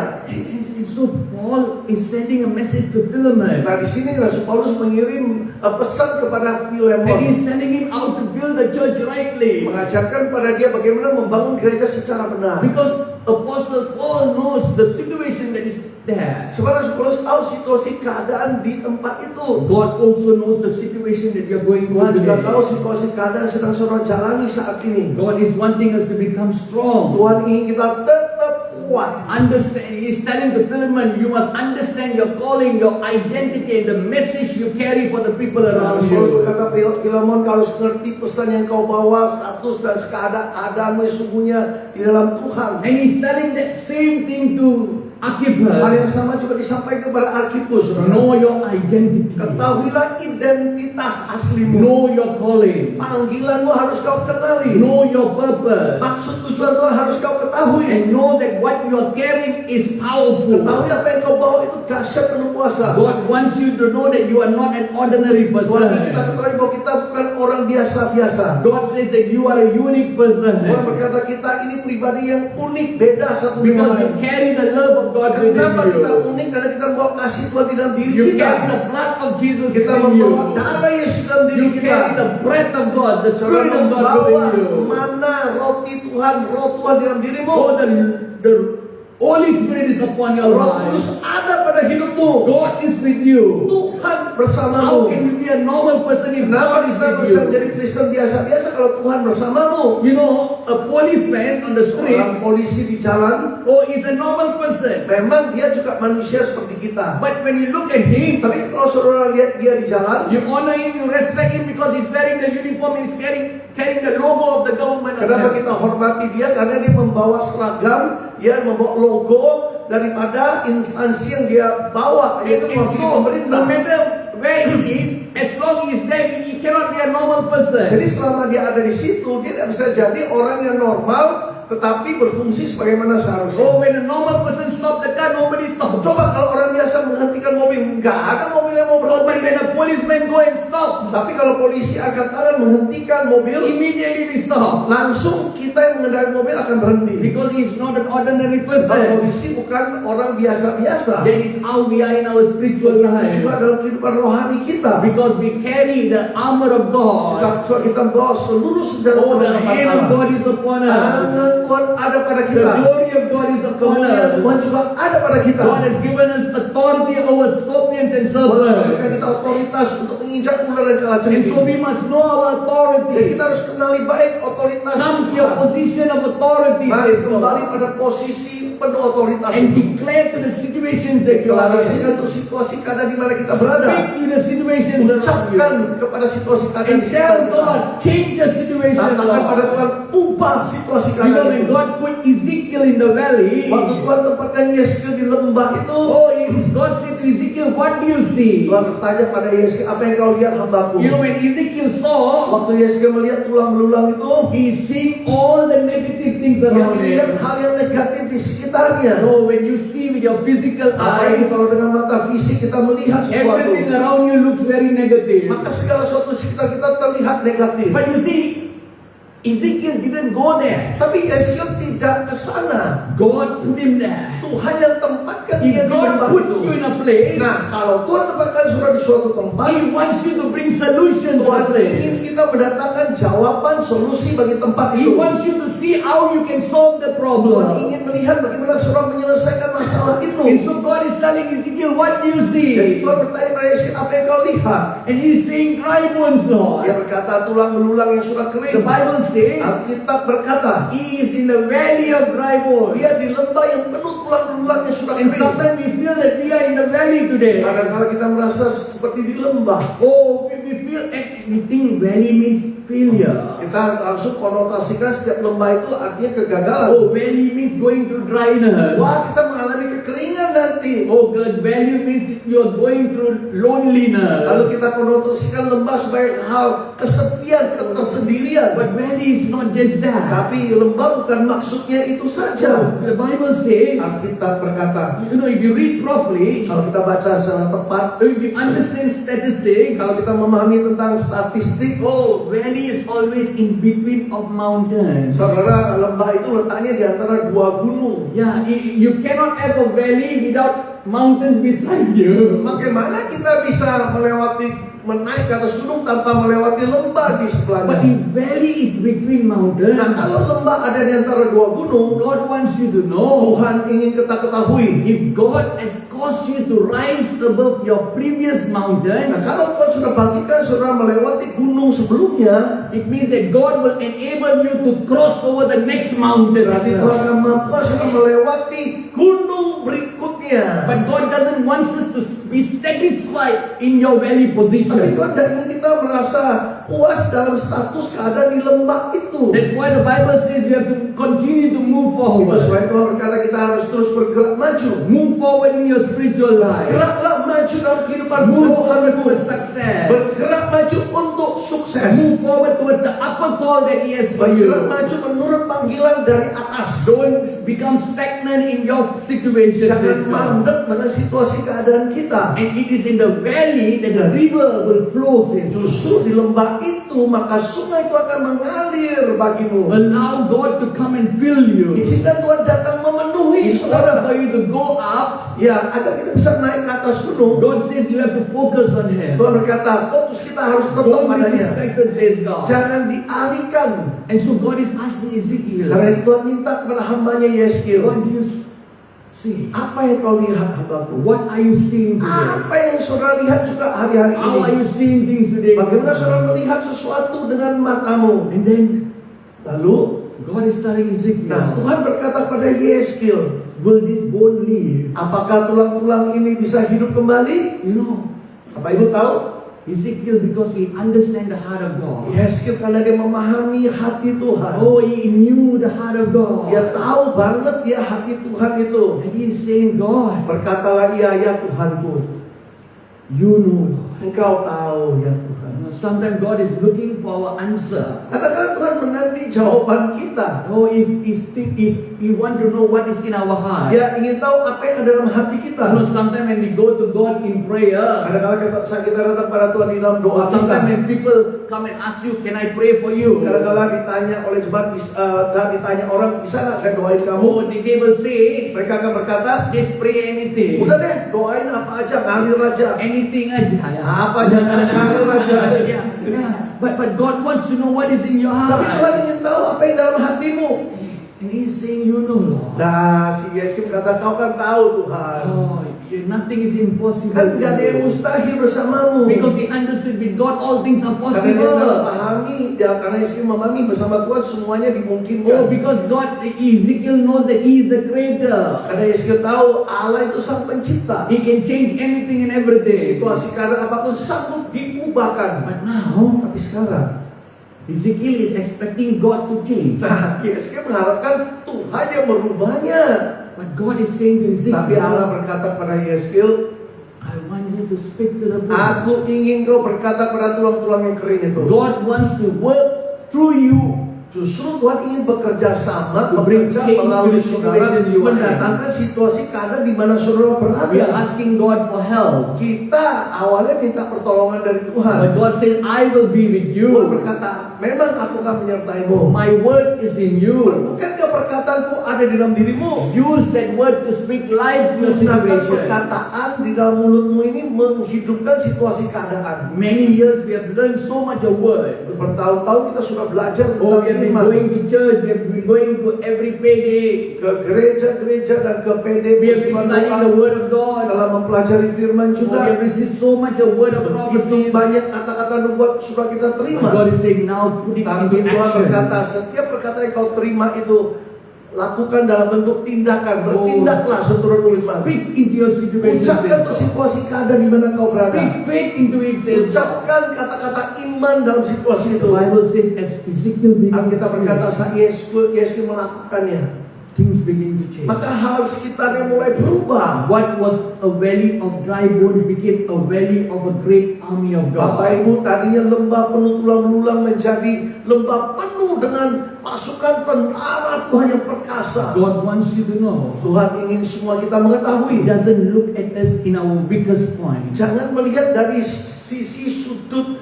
And so Paul is sending a message to Philemon. Nah, di sini Rasul Paulus mengirim pesan kepada And Filemon, he's telling him how to build the church rightly. mengajarkan pada dia bagaimana membangun gereja secara benar. Because Apostle Paul knows the situation that is there. Sebenarnya Rasul Paulus tahu situasi keadaan di tempat itu. God also knows the situation that you're going Tuhan through juga tahu today. situasi keadaan yang sedang saudara jalani saat ini. God is wanting us to become strong. Tuhan ingin kita tetap kuat. Understand, he's telling to Philemon, you must understand your calling, your identity, and the message you carry for the people around Rasul Paulus you. berkata, Filemon, kau harus mengerti pesan yang kau bawa, status dan keadaanmu yang sesungguhnya di dalam Tuhan. And he's telling that same thing to Hal Archippus. yang sama juga disampaikan kepada Archippus. Know your identity. Ketahuilah identitas aslimu. Know your calling. Panggilanmu harus kau kenali. Know your purpose. Maksud tujuan Tuhan harus kau ketahui. And know that what you are carrying is powerful. Ketahui apa yang kau bawa itu dahsyat penuh kuasa. God wants you to know that you are not an ordinary Tuhan kita person. ketahui bahwa kita bukan orang biasa-biasa. God says that you are a unique person. Tuhan berkata kita ini pribadi yang unik, beda satu dengan Because you lain. carry the love of God within Kenapa kita you. unik? Karena kita membawa kasih Tuhan di dalam diri You carry kita. the blood of Jesus Kita within membawa you. darah Yesus dalam diri You carry kita. the breath of God, the Saudara Spirit of God membawa within you. mana roti Tuhan, roh Tuhan di dalam dirimu. Oh, the Holy Spirit is upon your Roh life. Kudus ada pada hidupmu. God is with you. Tuhan How bersamamu. can you be a normal person if Kenapa God is kita with bisa you? menjadi Kristen biasa-biasa kalau Tuhan bersamamu? You know, a policeman on the street, Orang polisi di jalan, oh, is a normal person. memang dia juga manusia seperti kita. But when you look at him, Tapi kalau saudara lihat dia di jalan, you honor him, you respect him because he's wearing the uniform and he's carrying the logo of the government of kenapa heaven. kita hormati dia? Karena dia membawa seragam, dia membawa logo daripada instansi yang dia bawa, yaitu And mewakili so, pemerintah. no matter where he is, as long as he's there, he cannot be a normal person. Jadi selama dia ada di situ, dia tidak bisa jadi orang yang normal, tetapi berfungsi sebagaimana seharusnya. Oh, when a normal person stop the car, nobody stops. Coba kalau orang biasa menghentikan mobil, nggak ada mobil yang mau Oh, but berhenti. when a policeman go and stop, Tapi kalau polisi angkat tangan menghentikan mobil, immediately we stop. langsung kita yang mengendarai mobil akan berhenti. Because he's not an ordinary Sebab person. polisi bukan orang biasa-biasa. That is how we are in our spiritual life. Juga dalam kehidupan rohani kita. Because we carry the armor of God. Sebab kita bawa seluruh senjata Oh, the perlengkapan hand of Allah. God is upon us. Tangan Tuhan ada pada The kita. glory of God is upon Kemudian us. Tuhan juga ada pada kita. God has given us authority over scorpions and Tuhan sudah berikan serpents. kita otoritas untuk menginjak ular dan And so kalajengking. we must know our Dan authority. kita harus kenali baik otoritas Come to your Tuhan. position of authority, Mari says kembali God. pada posisi penuh otoritas And itu. declare to the situations that you are in. Deklarasikan untuk situasi keadaan di mana kita berada. Speak to the situations around Ucapkan you. kepada situasi keadaan And di tell sekitar kita. God, change the situation, Katakan pada Lord. Tuhan, ubah situasi You know, keadaan when itu. God put Ezekiel in the valley, Waktu Tuhan tempatkan Yeskiel di lembah itu, oh, God said to Ezekiel, what do you see? Tuhan bertanya pada Yeskiel, apa yang kau lihat hambaku? You know, when Ezekiel saw, Waktu Yeskiel melihat tulang belulang itu, he's seeing all the negative things dia around melihat him. hal yang negatif di sekitarnya. No, when you see with your physical Apalagi eyes, kalau dengan mata fisik kita melihat everything sesuatu, around you looks very negative. maka segala sesuatu di sekitar kita terlihat negatif. But you see, Ezekiel didn't go there. Tapi Yeskiel tidak ke sana. God put him there. Tuhan yang tempatkan dia If di lembah God puts itu. you in a place, Nah, kalau Tuhan tempatkan saudara di suatu tempat, He wants you to bring solution to Tuhan the ingin place. kita mendatangkan jawaban solusi bagi tempat He itu. wants you to see how you can solve the Tuhan problem. ingin melihat bagaimana saudara menyelesaikan masalah itu. And so God is telling Ezekiel, what do you Jadi see? Tuhan bertanya pada Yeskiel, apa yang kau lihat? And He's saying, dry bones, Dia Lord. berkata, tulang belulang yang sudah The kering. Bible says, Alkitab berkata, He is in the valley of dry bones. dia di lembah yang penuh tulang belulang yang sudah And kering. sometimes we feel that we are in the valley today. Kadang-kadang kita merasa seperti di lembah. Oh, we feel, and we think valley means failure. Kita langsung konotasikan setiap lembah itu artinya kegagalan. Oh, valley means going through dryness. Wah, kita mengalami kekeringan nanti. Oh, God, valley means you are going through loneliness. Lalu kita konotasikan lembah sebagai hal kesepian, ketersendirian. But valley is not just that. Tapi lembah bukan maksudnya itu saja. The Bible says, Alkitab berkata, you know, if you read properly, kalau kita baca secara tepat, if you understand statistics, kalau kita memahami tentang statistik, oh, valley is always in between of mountains. saudara, lembah itu letaknya di antara dua gunung. Yeah, you cannot have a valley without mountains beside you. Bagaimana kita bisa menaik ke atas gunung tanpa melewati lembah di But sebelahnya? if valley is between Nah, mountains, kalau lembah ada di antara dua gunung, God wants you to know, Tuhan ingin kita ketahui. if God has caused you to rise above your previous Nah, mountain, kalau Tuhan sudah bangkitkan saudara melewati gunung sebelumnya, it means that God will enable you to cross over the next mountain. berarti Tuhan akan mampu saudara melewati gunung berikutnya. But God doesn't want us to be satisfied in your valley Tapi position. Tuhan tidak ingin kita merasa puas dalam status keadaan di lembah itu. That's why the Bible says you have to continue to move Itu forward. sebab Tuhan berkata kita harus terus bergerak maju. Move forward in your spiritual life. Geraklah maju dalam kehidupan Move forward rohanimu. towards success. Bergerak maju untuk sukses. Move forward towards the upper call that He has for Bergerak you. maju menurut panggilan dari atas. Don't become stagnant in your situation. Jangan mandek dengan situasi keadaan kita. And it is in the valley that the river will flow, says. Justru di lembah itu maka sungai itu akan mengalir bagimu. Allow God to come and fill you. Izinkan Tuhan datang memenuhi In order saudara. for you to go up, Ya, agar kita bisa naik ke atas gunung. God says you have to focus on Him. Tuhan berkata, fokus kita harus tetap Don't be padanya. distracted, says God. Jangan dialihkan. And so God is asking Ezekiel, Karena itu Tuhan minta kepada hambanya Yeskiel, what do you see? apa yang kau lihat hambaku? What are you seeing today? Apa yang saudara lihat juga hari-hari How are ini? you seeing things today? Bagaimana saudara melihat sesuatu dengan matamu? And then Lalu, God is telling Ezekiel, Tuhan berkata kepada Yeskiel, will this bone live? apakah tulang-tulang ini bisa hidup kembali? You know, Apa ibu tahu? Ezekiel, because he understands the heart of God. Yeskiel karena dia memahami hati Tuhan. Oh, he knew the heart of God. Dia tahu banget dia hati Tuhan itu. And he is saying, God, Berkatalah ia, ya Tuhanku. you know, Lord. Engkau tahu ya Tuhan. Sometimes God is looking for our answer. Kadang-kadang Tuhan menanti jawaban kita. Oh, if you want to know what is in our heart. Dia ingin tahu apa yang ada dalam hati kita. You know, sometimes when we go to God in prayer, Kadang-kadang kita datang pada Tuhan di dalam doa or sometimes kita. when people come and ask you, can I pray for you? Kadang-kadang ditanya oleh jemaat, ditanya orang, bisa nggak saya doain kamu? Oh, they will say, Mereka akan berkata, just pray anything. udah deh, doain apa aja, ngalir aja. Anything aja. Apa aja, ngalir aja. Yeah. But God wants to know what is in your Tapi Tuhan heart. ingin tahu apa yang dalam hatimu. And He's saying, you know, Lord. Nah, si Yeskiel berkata, kau kan tahu Tuhan. Oh, nothing is impossible. Kan gak ada yang to you. mustahil bersamamu. Because he understood with God all things are Karena dia possible. memahami, karena Yeskiel memahami bersama Tuhan semuanya Oh, dimungkinkan. because God, Ezekiel knows that He is the creator. Karena Yeskiel tahu Allah itu sang pencipta. He can change anything and everything. Situasi keadaan apapun sanggup diubahkan. But now, Tapi sekarang, Ezekiel is expecting God to change. nah, Yeskiel mengharapkan Tuhan yang merubahnya. But God is saying to Tapi Ezekiel, Allah berkata kepada Yeskiel, I want you to speak to the bones. aku ingin kau berkata pada tulang-tulang yang kering itu. God wants to work through you. Justru Tuhan ingin bekerja sama, To bring bekerja change melalui to the saudara, situation you are in. mendatangkan situasi keadaan di mana saudara We are berada. asking God for help. Kita awalnya minta pertolongan dari Tuhan. But God says, I will be with Tuhan you. berkata, memang aku akan menyertaimu. My word is in you. Bukankah perkataanku ada di dalam dirimu. Use that word to speak life to your Gunakan situation. perkataan di dalam mulutmu ini menghidupkan situasi keadaan. Many years we have learned so much of word. Bertahun-tahun kita sudah belajar Oh, tentang we have been firman. going to church, we have been going to every payday. Ke gereja-gereja dan ke PD We have been studying the word of God. telah mempelajari firman Oh, we juga. have received so much of word of Begitu prophecies. banyak kata-kata nubuat sudah kita But terima. God is saying now put it Tapi into Tuhan action. berkata, setiap perkataan yang kau terima itu lakukan dalam bentuk tindakan. Bertindaklah seturut firman. Speak into your situation. Ucapkan untuk situasi keadaan di mana kau berada. Speak faith into it. Says God. Ucapkan kata-kata iman dalam situasi The itu. Bible says as Ezekiel began Alkitab to berkata speak, saat Yesus melakukannya, things begin to change. maka hal sekitarnya mulai berubah. What was a valley of dry bones became a valley of a great army of Bapak God. Ibu, tadinya lembah penuh tulang belulang menjadi lembah penuh dengan pasukan tentara Tuhan yang perkasa. God wants you to know. Tuhan ingin semua kita He mengetahui. doesn't look at us in our weakest point. Jangan melihat dari sisi sudut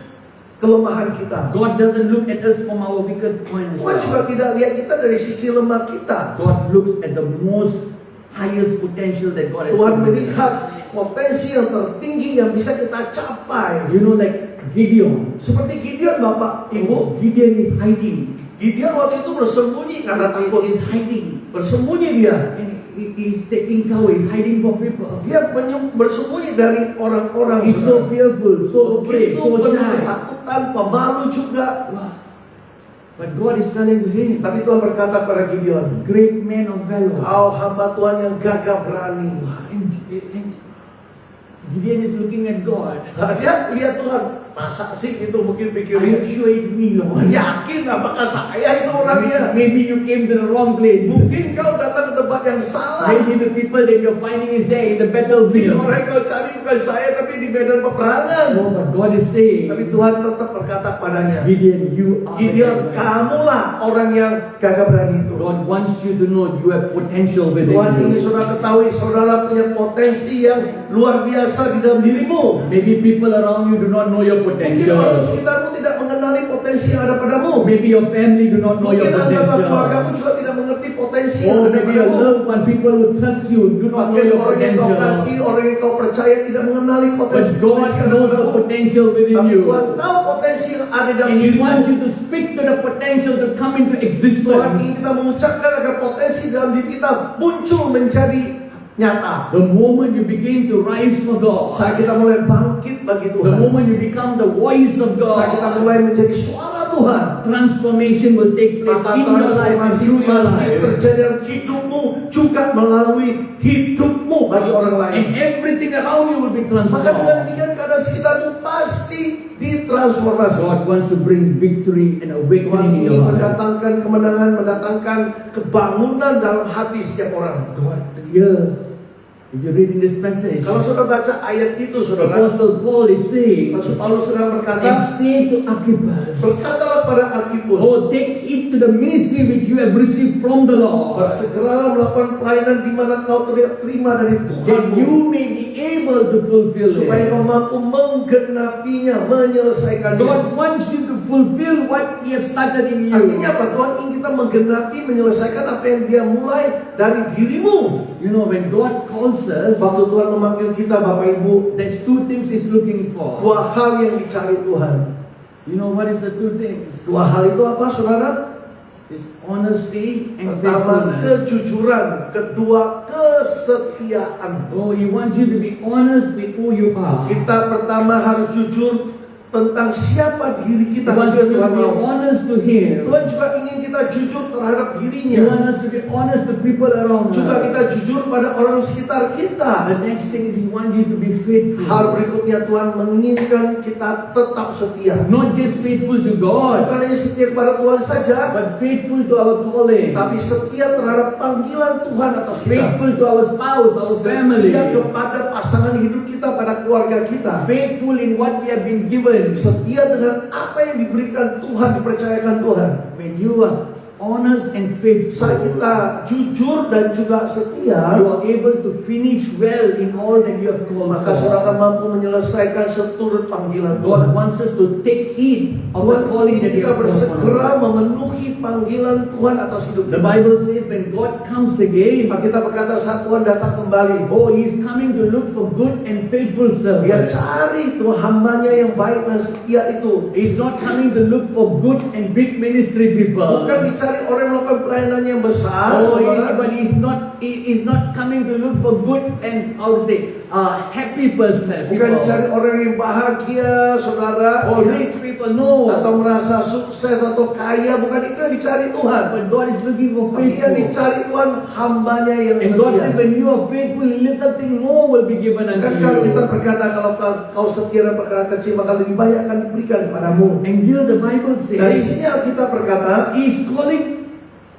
kelemahan kita. God doesn't look at us from our weakest point as Tuhan juga well. tidak lihat kita dari sisi lemah kita. God looks at the most highest potential that God has Tuhan given us. melihat potensi yang tertinggi yang bisa kita capai. You know, like Gideon. Seperti Gideon, Bapak Ibu. Gideon is hiding. Gideon waktu itu bersembunyi karena takut. He is hiding. Bersembunyi dia. And he is taking cover. He's hiding from people. Dia bersembunyi dari orang-orang. He's so fearful, so afraid, Begitu so penuh shy. ketakutan, pemalu juga. But God is telling to him, Tapi Tuhan berkata kepada Gideon, great man of valor. kau hamba Tuhan yang gagah berani. And Gideon is looking at God. Nah, dia lihat Tuhan, masa sih gitu mungkin Are you pikirnya. sure it's me, Lord? Yakin apakah saya itu orangnya? Maybe you came to the wrong place. Mungkin kau datang ke tempat yang salah. Maybe the people that you're finding is there in the battlefield. Orang yang kau cari bukan saya tapi di medan peperangan. No, but God is saying, Tapi Tuhan tetap berkata padanya, Gideon, you are the Gideon, man. kamulah orang yang gagah berani itu. God wants you to know you have potential within Tuhan ingin you. saudara ketahui, saudara punya potensi yang luar biasa di dalam dirimu. Maybe people around you do not know your Mungkin orang potential. sekitarmu tidak mengenali potensi yang ada padamu. Maybe your family do not know your Mungkin anggota keluargamu potential. juga tidak mengerti potensi yang Or ada maybe your padamu. loved one, people who trust you, do not know Bahkan your orang yang kau potential. kasih, orang yang kau percaya tidak mengenali But potensi God yang ada knows the padamu. potential within Tapi you. Tuhan tahu potensi yang ada dalam And He dirimu. wants you to speak to the potential to come into Tuhan ingin existence. kita mengucapkan agar potensi dalam diri kita muncul menjadi nyata. The moment you begin to rise for God, Saat kita mulai bangkit bagi the Tuhan, moment you become the voice of saat kita God, mulai menjadi suara Tuhan, transformation will take place maka in your life and transformasi through your masih life. terjadi dalam hidupmu juga melalui hidupmu bagi orang lain. And everything around you will be Maka dengan transformed. demikian keadaan sekitarmu pasti ditransformasi. God wants to bring victory and Tuhan awakening in ingin your life. mendatangkan kemenangan, mendatangkan kebangunan dalam hati setiap orang. God, here, if you read in this passage, Kalau saudara baca ayat itu, saudara, Apostle Paul is saying, Rasul Paulus sedang and berkata, say to Archippus, berkatalah pada Arkhipus, oh, take it to the ministry which you have received from the Lord, bersegeralah melakukan pelayanan di mana kau terima dari that Tuhan, you may be able to fulfill supaya kau it. mampu menggenapinya, menyelesaikannya. God wants you to fulfill what He has started in Artinya you. apa? Tuhan ingin kita menggenapi, menyelesaikan apa yang Dia mulai dari dirimu. You know, when God calls us, Waktu Tuhan memanggil kita, Bapak Ibu, there's two things He's looking for. dua hal yang dicari Tuhan. You know what is the two things? Dua hal itu apa, saudara? It's honesty and Pertama, faithfulness. kejujuran. Kedua, kesetiaan. Oh, He wants you to be honest with who you are. Kita pertama harus jujur tentang siapa diri He kita. wants Itu you yang to Tuhan be mau. honest to Him. Tuhan juga ingin kita jujur terhadap He dirinya. wants us to be honest to people around Juga us. kita jujur pada orang sekitar kita. The next thing is He wants you to be faithful. Hal berikutnya, Tuhan menginginkan kita tetap setia. Not just faithful to God, Bukan hanya setia kepada Tuhan saja, but faithful to our calling. tapi setia terhadap panggilan Tuhan atas kita. Faithful to our spouse, our family. Setia kepada pasangan hidup kita, pada keluarga kita. Faithful in what we have been given. Setia dengan apa yang diberikan Tuhan, dipercayakan Tuhan. When you are honest and faithful, saat kita jujur dan juga you setia, are able to finish well in all that you have called maka for. saudara mampu menyelesaikan seturut panggilan God Tuhan. wants us to take heed of the Tuhan calling ingin that you kita have called bersegera for. memenuhi panggilan Tuhan atas hidup The kita. Bible says when God comes again, Kita berkata saat Tuhan datang kembali, oh, He is coming to look for good and faithful Dia servants. cari tuh hambanya yang baik dan setia itu. He's not coming to look for good and big ministry people. Bukan dicari orang yang melakukan pelayanan yang besar, Oh, saudara. but he's not coming to look for good and how to say happy person. Bukan People. cari orang yang bahagia, saudara. Or ya. rich people, no. Atau merasa sukses atau kaya, bukan itu yang dicari Tuhan. But God is looking for Tapi yang faithful. dicari Tuhan hambanya yang And God said, setia. when you are faithful in little thing, more will be given unto Kan kalau kita you. berkata kalau kau setia dalam perkara kecil maka lebih banyak akan diberikan kepadamu. And here the Bible Dari says, sini kita berkata, He is calling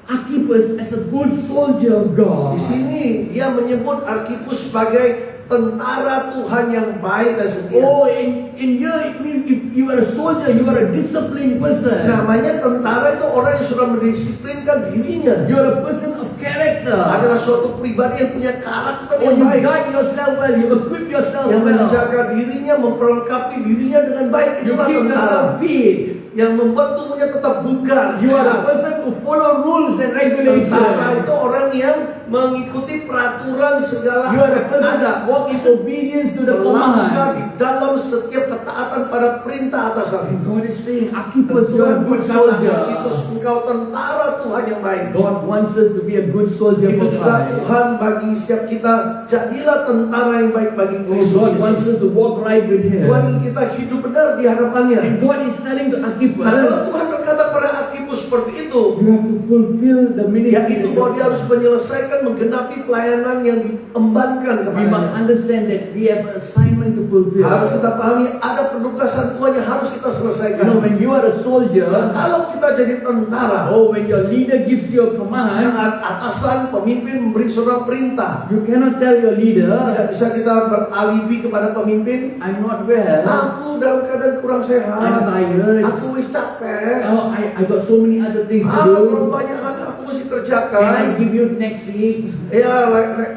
Archippus as a good soldier of God. di sini dia menyebut Archippus sebagai tentara Tuhan yang baik dan setia. Oh, in here it means if you are a soldier, you are a disciplined person. Namanya tentara itu orang yang sudah mendisiplinkan dirinya. You are a person of character. Adalah suatu pribadi yang punya karakter Oh, yang you baik, guide yourself well, you equip yourself yang well, menjaga dirinya, memperlengkapi dirinya dengan baik. you Itulah keep tentara yourself fit. yang membuat tubuhnya tetap bugar. You are a sehat. person to follow rules and Tentara regulations. itu orang yang mengikuti peraturan segala You are a yang person ada. that walk in obedience to the Melangkah command. di dalam setiap ketaatan pada perintah atasan. And God is saying, Archippus, you Tuhan are a good berkata, soldier. Archippus, engkau tentara Tuhan yang baik. God wants us to be a good soldier Itu for juga Christ. Tuhan bagi setiap kita, jadilah tentara yang baik bagi Oh, Kristus. God wants us to walk right with Him. Tuhan ingin kita hidup benar di hadapannya. And God is telling to Nah, kalau Archippus, Tuhan berkata pada Archippus seperti itu, you have to fulfill the ministry. yaitu bahwa dia harus menyelesaikan, menggenapi pelayanan yang diembankan We must kepadanya. understand that we have an assignment to fulfill. Harus kita pahami ada penugasan Tuhan yang harus kita You know, selesaikan. when you are a soldier, Nah, kalau kita jadi tentara, oh, when your leader gives you a command, saat atasan, pemimpin memberi saudara perintah, you cannot tell your leader, tidak bisa kita beralibi kepada pemimpin, I'm not well, aku dalam keadaan kurang I'm sehat, tired, aku wis capek, oh, I got so many other things to terlalu do. banyak hal yang aku mesti Can I kerjakan. give you next week? Ya,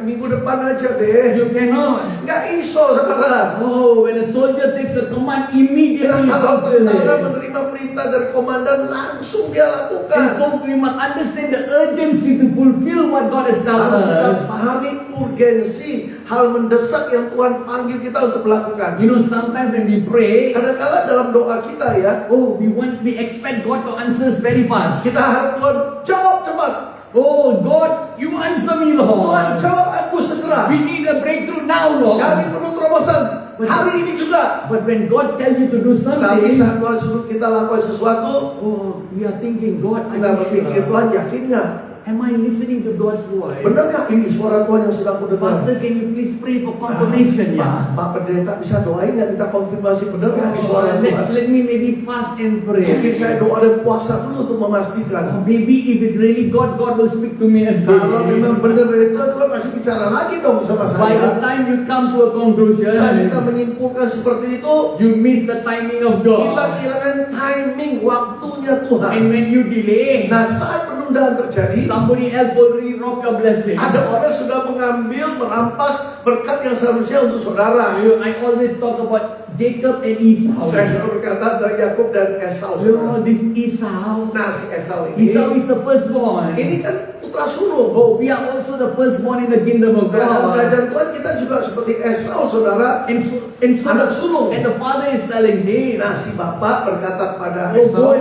minggu depan aja deh. You cannot. Nggak iso, saudara. Oh, when a soldier takes a command, immediately Kalau fulfill tentara it. menerima perintah dari komandan, langsung dia And lakukan. so we must understand the urgency to fulfill what God has done Harus kita us. pahami urgensi, hal mendesak yang Tuhan panggil kita untuk melakukan. You know, sometimes when we pray, Kadang-kadang dalam doa kita ya, oh, we expect God to answer us very fast. kita harap Tuhan jawab cepat. Oh, God, you answer me, Tuhan Lord. jawab aku segera. We need a breakthrough now, Lord. Kami perlu terobosan hari ini juga. But when God tells you to do Tapi something, saat Tuhan suruh kita lakukan sesuatu, oh, we are thinking, God, kita I'm berpikir, sure. Tuhan yakin nggak? Am I listening to God's voice? Benar nggak ini suara Tuhan yang sedang ku dengar? Pastor, can you please pray for confirmation? Yeah. Pak Pendeta bisa doain nggak kita konfirmasi benar nggak di suara Tuhan? Let me maybe fast and Mungkin pray. saya doa dan puasa dulu untuk memastikan. Maybe if it's really God, God will speak to me Kalau memang again. benar itu, Tuhan pasti bicara lagi dong sama By the saya. time you come to a conclusion, Saat kita menyimpulkan seperti itu, you miss the timing of kita God. kehilangan timing waktunya Tuhan. And when you delay, Nah, saat penundaan terjadi, somebody else already robbed your blessing. ada orang sudah mengambil, merampas berkat yang seharusnya untuk saudara. I always talk about Jacob and Esau. Saya selalu berkata dari Yakub dan Esau. You know, this Esau. Nah, si Esau ini, Esau is the firstborn. ini kan putra sulung. Oh, we are also the firstborn in the kingdom of Nah, dalam God. kerajaan Tuhan kita juga seperti Esau, saudara. And Anak sulung. the father is telling him, Nah, si bapak berkata kepada oh, Esau,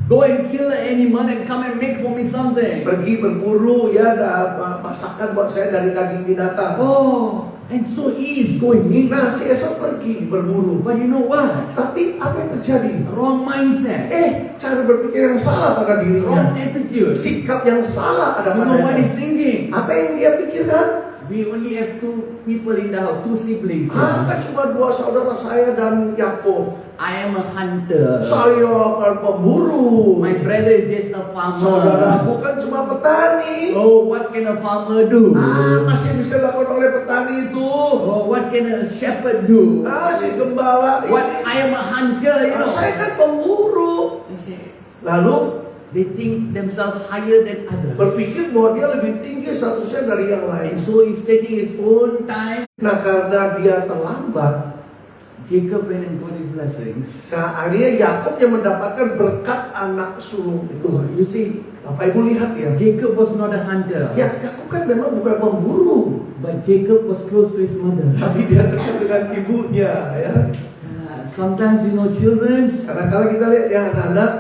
go and kill the animal and come and make for me something. pergi berburu ya, masakan buat saya dari daging binatang. Oh, and so he is going. Nah, si Esau pergi berburu. But you know what? Tapi apa yang terjadi? Wrong mindset. Cara berpikir yang salah pada Wrong dirinya. attitude. Sikap yang salah ada You know what he's padanya. thinking? Apa yang dia pikirkan? We only have two people in the house, two siblings. Kan cuma dua saudara saya dan Yakub. I am a hunter. Saya kan pemburu. My brother is just a farmer. Saudaraku kan cuma petani. Oh, what can a farmer do? Masih bisa dilakukan oleh petani itu. Oh, what can a shepherd do? Si gembala What? ini. I am a hunter, you know. Saya kan pemburu. He said, Lalu they think themselves higher than others. Berpikir bahwa dia lebih tinggi statusnya dari yang lain. And so he's taking his own time. Nah, karena dia terlambat, Jacob went and got his blessings. nah akhirnya Yakub yang mendapatkan berkat anak sulung itu. You see, Bapak Ibu lihat ya, Jacob was not a hunter, ya Yakub kan memang bukan pemburu, but Jacob was close to his mother. tapi dia dekat dengan ibunya ya. Sometimes, children, Karena kalau kita lihat ya anak-anak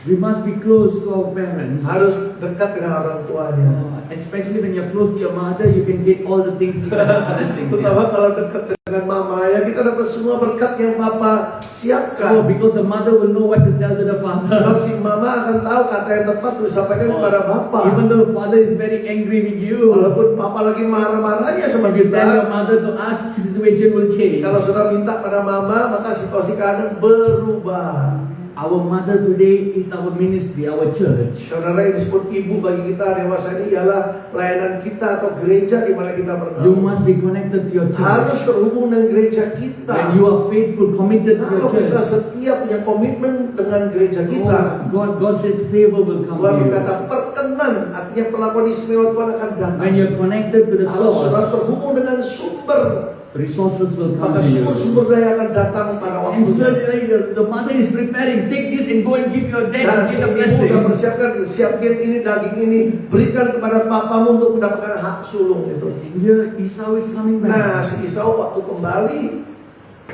we must be close to our parents. harus dekat dengan orang tuanya. Especially when you're close to your mother, you can get all the things you can blessings. Terutama kalau dekat dengan mama ya, kita dapat semua berkat yang papa siapkan. Because the mother will know what to tell to the Sebab father. si mama akan tahu kata yang tepat untuk disampaikan kepada bapak. Even though the father is very angry with you, Walaupun papa lagi marah-marahnya sama if you tell your kita, mother to ask, the situation will change. kalau sudah minta pada mama, maka situasi keadaan berubah. Our mother today is our ministry, our church. Saudara, yang disebut ibu bagi kita dewasa ini ialah pelayanan kita atau gereja di mana kita You bergaul. must be connected to your Harus church. terhubung dengan gereja kita. When you are faithful, committed to your Kalau kita church, setia punya komitmen dengan gereja kita, God said favor will come Tuhan to you. berkata perkenan, artinya perlakuan istimewa Tuhan akan datang. When you're connected to the Kalau saudara source, terhubung dengan sumber, resources will come maka to you. sumber daya akan datang pada And so waktunya. the mother is preparing. Take this and go and give your dad Nah, and si get a ibu blessing. sudah persiapkan, siapkan ini, daging ini, berikan kepada papamu untuk mendapatkan hak sulung itu. And here Esau is coming Nah, back. si Esau waktu kembali,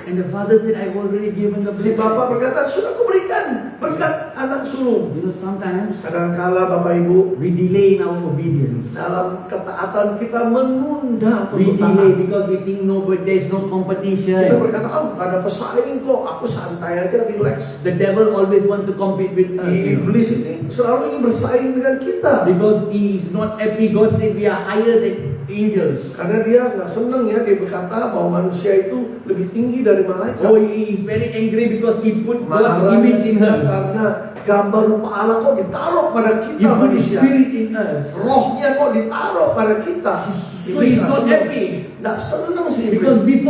And the father said, I've already given the si blessing. bapak berkata, sudah kuberikan berkat anak sulung. Sometimes Kadangkala Bapak Ibu, we delay in our obedience. dalam ketaatan kita menunda We untuk delay taat. because we think there's no Kita competition. berkata, oh ada pesaing kok, aku santai aja, relax. The devil always want to compete with us. Iblis ini selalu ingin bersaing dengan kita. Because he is not happy. God said we are higher than angels. Karena dia nggak seneng ya, dia berkata bahwa manusia itu lebih tinggi dari malaikat. Oh, he is very angry because he put God's Marahnya image in us. karena gambar rupa Allah kok ditaruh pada He kita put his manusia. spirit in us. Rohnya kok ditaruh pada kita. So he's not happy. Nggak seneng sih Because iblis.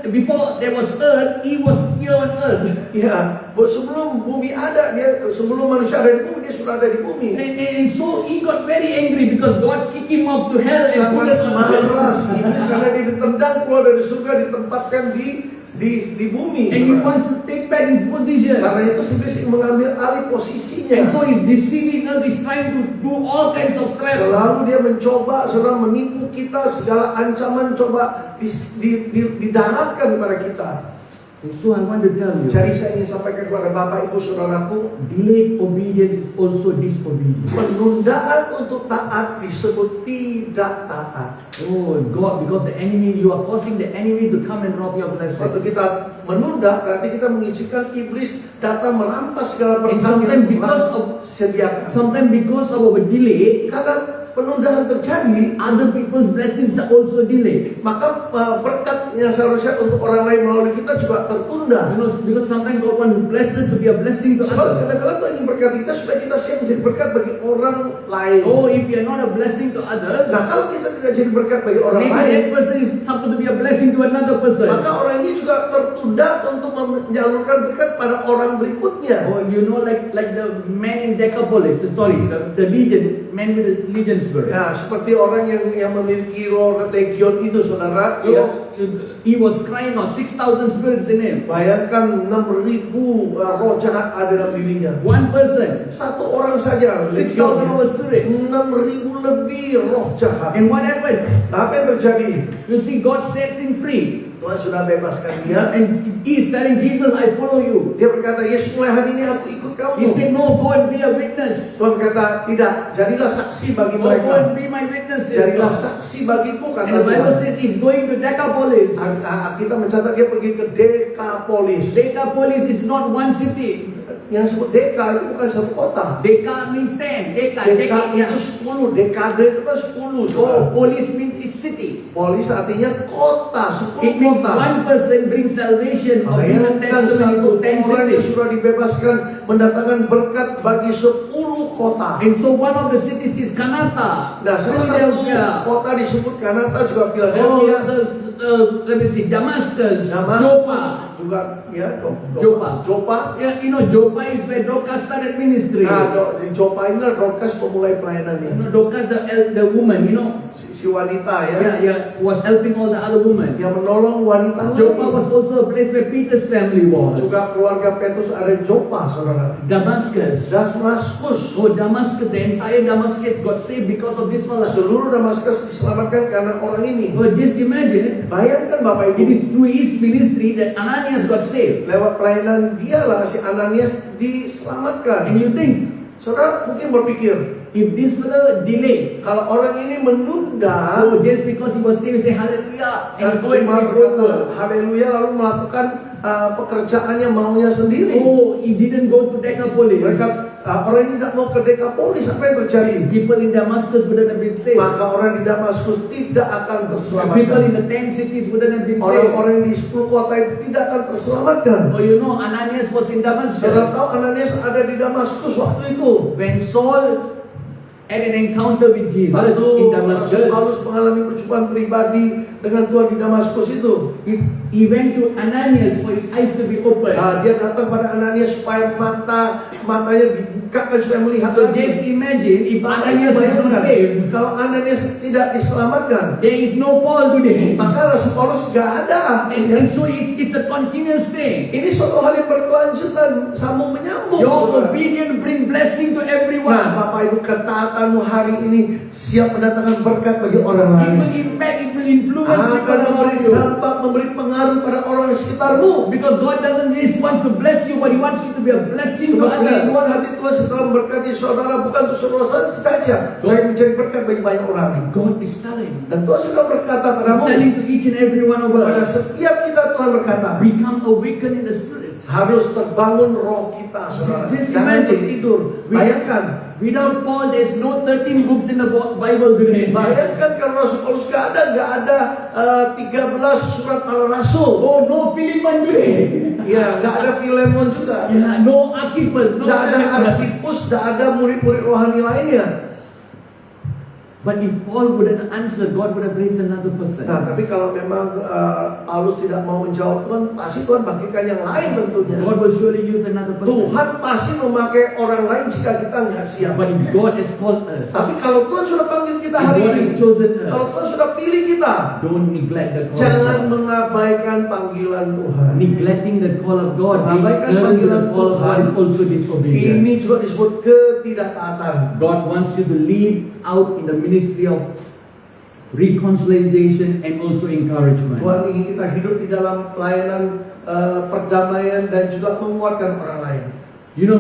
before there was earth, he was here on earth. Ya, sebelum bumi ada, sebelum manusia ada di bumi, dia sudah ada di bumi. And so he got very angry because God kicked him off to hell and put Sangat us on marah earth. si iblis karena dia ditendang keluar dari surga, ditempatkan di bumi. And he saudara. wants to take back his position. Karena itu si iblis ingin mengambil alih posisinya. And so he's deceiving us, he's trying to do all kinds of traps. Selalu dia mencoba, saudara, menipu kita, segala ancaman coba didaratkan kepada kita. And so I want to tell you, Jadi saya ingin sampaikan kepada Bapak Ibu Saudaraku, delayed obedience is also disobedience. penundaan untuk taat disebut tidak taat. Oh God, because the enemy, you are causing the enemy to come and rob your blessing. Waktu kita menunda, berarti kita mengizinkan iblis datang merampas segala And berkat sometimes yang because Tuhan of- sediakan. Sometimes because of our delay, Karena penundaan terjadi, other people's blessings are also delayed. maka berkat yang seharusnya untuk orang lain melalui kita juga tertunda. Because sometimes God wants to bless us to be a blessing to Sebab others. kadang-kadang Tuhan ingin berkat kita supaya kita siap menjadi berkat bagi orang lain. Oh, if you are not a blessing to others, Nah, kalau kita tidak jadi berkat bagi orang maybe lain, that person is supposed to be a blessing to another person. maka orang ini juga tertunda untuk menyalurkan berkat pada orang berikutnya. Oh, like the man in Decapolis. Sorry, the legion, man with the legion spirit. Nah, seperti orang yang memiliki roh legion itu, saudara, ya. He was crying out 6,000 spirits in him. Bayangkan 6.000 roh jahat ada dalam dirinya. One person, Satu orang saja 6,000 legionnya. of spirits. 6.000 lebih roh jahat. And what happened? Nah, apa yang terjadi? You see, God set him free. Tuhan sudah bebaskan dia. And he is telling Jesus, I follow you. Dia berkata, Yesus, mulai hari ini aku ikut kamu. He said, no, go and be a witness. Tuhan berkata, tidak, jadilah saksi bagi Go and mereka. be my witness. Jadilah saksi bagiku, And kata the Bible Tuhan. says he's going to Decapolis. Kita mencatat dia pergi ke Dekapolis. Decapolis is not one city. Yang disebut Deka itu bukan satu kota. Deca means 10. Deka Deca, itu 10, dekade itu kan 10. Oh, polis means it's city. Polis artinya kota, 10 It means kota. one person brings salvation of human Bayangkan testimony satu to 10 orang yang cities. sudah dibebaskan mendatangkan berkat bagi 10 kota. And so one of the cities is Kanata, Nah, salah satu Philadelphia. kota disebut Kanata juga Oh, Philadelphia. let me see, Damascus, Damaskus Joppa. juga ya Joppa. Joppa. Yeah, you know, Joppa is where Dorcas started ministry. Nah, di Joppa inilah Dorcas memulai pelayanannya. You know, Dorcas, the woman, you know, Si wanita ya, was helping all the other women. yang menolong wanita Joppa lain. was also a place where Peter's family was. Juga keluarga Petrus ada di Joppa, saudara. Damascus. Damaskus. Oh, Damascus, the entire Damascus got saved because of this fellow. Seluruh Damaskus diselamatkan karena orang ini. Oh, just imagine, Bayangkan Bapak it Ibu, is through his ministry that Ananias got saved. lewat pelayanan dialah si Ananias diselamatkan. And you think, Saudara mungkin berpikir, if this fellow delayed, kalau orang ini menunda, oh, just because he was saved, say hallelujah, and dan go and cuma preach berkata God. haleluya lalu melakukan pekerjaannya maunya sendiri. Oh, he didn't go to Decapolis. Mereka orang ini tidak mau ke Dekapolis, apa yang terjadi? People in Damascus wouldn't have been saved. Maka orang di Damaskus tidak akan People in terselamatkan. the 10 cities wouldn't have been saved. Orang-orang di 10 kota itu tidak akan terselamatkan. Oh, you know, Ananias was in Damascus. Saudara tahu Ananias ada di Damaskus waktu itu. When Saul had an encounter with Jesus Waktu in Rasul Damascus, Paulus mengalami perjumpaan pribadi dengan Tuhan di Damaskus itu. he went to Ananias for his eyes to be opened. Nah, dia datang pada Ananias supaya matanya dibukakan supaya melihat So lagi. just imagine if Bapak Ananias is bayangkan, not saved, kalau Ananias tidak diselamatkan, there is no Paul today. maka Rasul Paulus gak ada. And so it's a continuous thing. Ini suatu hal yang berkelanjutan, sambung menyambung. Your saudara. obedience bring blessing to Nah, everyone. Bapak Ibu, ketaatanmu hari ini siap mendatangkan berkat bagi orang It lain. will impact, it will influence people Akan memberi around you. dampak, memberi pengaruh pada orang di sekitarmu. Because God doesn't just want to bless you, but He wants you to be a blessing to Sebab others. kerinduan hati Tuhan setelah memberkati saudara bukan untuk saudara saja, tapi menjadi berkat bagi banyak orang. God is telling, Dan Tuhan sedang berkata padamu, telling to each and every one of pada us, setiap kita Tuhan berkata, become awakened in the Spirit. harus terbangun roh kita, saudara. Just Jangan imagine. tertidur. Bayangkan, Without Paul, there's no 13 books in the Bible today. bayangkan kalau Rasul Paulus gak ada 13 surat para rasul. Oh, no Philemon today. Ya, gak ada Filemon juga. Yeah, no Archippus, no Gak ada Philemon. Archippus, gak ada murid-murid rohani lainnya. But if Paul wouldn't answer, God would have raised another person. Nah, tapi kalau memang Paulus tidak mau menjawab Tuhan, pasti Tuhan bagikan yang lain tentunya. God will surely use another person. Tuhan pasti memakai orang lain jika kita nggak siap. But if God has called us, Tapi kalau Tuhan sudah panggil kita if hari God ini, has chosen kalau us, Tuhan sudah pilih kita, don't neglect the call jangan of God. mengabaikan panggilan Tuhan. Neglecting the call of God, Mengabaikan ignoring panggilan the call of God is also disobedience. Ini juga disebut ketidaktaatan. God wants you to live out in the ministry of reconciliation and also encouragement. Tuhan ingin kita hidup di dalam pelayanan perdamaian dan juga menguatkan orang lain. You know,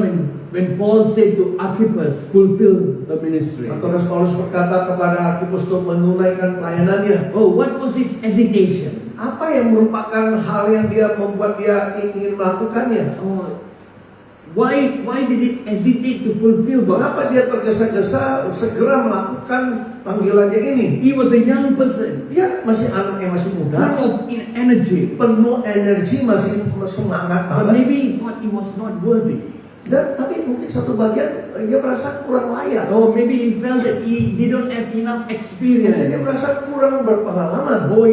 when Paul said to Archippus, fulfill the ministry. Atau Paulus berkata kepada Archippus untuk menunaikan pelayanannya. Oh, what was his hesitation? Apa yang merupakan hal yang dia membuat dia ingin melakukannya? Oh, why did he hesitate to fulfill God? Mengapa dia tergesa-gesa segera melakukan panggilannya ini? He was a young person, Dia masih anak yang masih full muda, of energy, penuh energi, masih semangat but banget. maybe he thought he was not worthy. Dan tapi mungkin satu bagian dia merasa kurang layak. Or maybe he felt that he didn't have enough Mungkin dia experience. merasa kurang berpengalaman. Or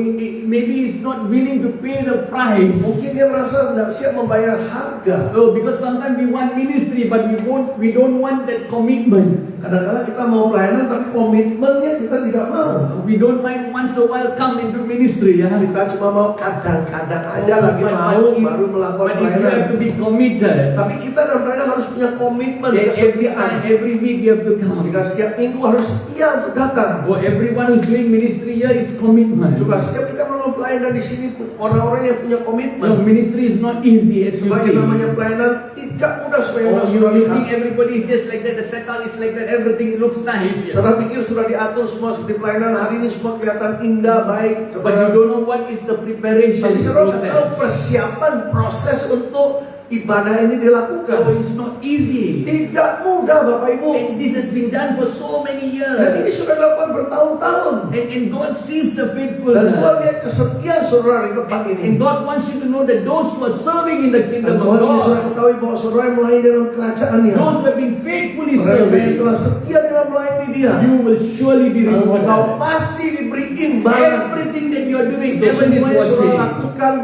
maybe he's not willing to pay the price. Mungkin dia merasa tidak siap membayar harga. Oh, because sometimes we want ministry, but we don't want that commitment. Kadang-kadang kita mau pelayanan tapi komitmennya kita tidak mau. We don't mind once a while come into ministry. Yeah? Kita cuma mau kadang-kadang aja lagi But mau baru melakukan but if you have pelayanan. to be committed, Tapi kita dalam pelayanan harus punya komitmen, then every kesetiaan. time, every week you have to Sehingga come. setiap minggu harus setia untuk datang. Oh, everyone who's doing ministry here is commitment. Juga setiap kita melakukan pelayanan di sini orang-orang yang punya komitmen. No, ministry is not easy as you Sebab see. yang namanya pelayanan tidak mudah supaya Oh, sudah you lihat. think everybody is just like that, the setup is like that, everything looks nice. Yeah? Saudara pikir sudah diatur semua seperti pelayanan hari ini semua kelihatan indah, baik. But you don't know what is the preparation Tapi saudara nggak tahu process. persiapan proses untuk ibadah ini So dilakukan. it's not easy. Tidak mudah Bapak Ibu. And this has been done for so many Dan years. ini sudah dilakukan bertahun-tahun. And God sees the Dan Tuhan faithfulness. lihat kesetiaan saudara di tempat And ini. God wants you to know that those who are serving in the Dan kingdom Tuhan of ingin saudara God, ketahui bahwa saudara yang melayani dalam kerajaannya, those who have been faithfully mereka yang serving, telah setia dalam melayani dia, you will surely be kau rewarded. pasti diberi imbalan. Everything that you are doing, Itu heaven is semua yang saudara watching. lakukan,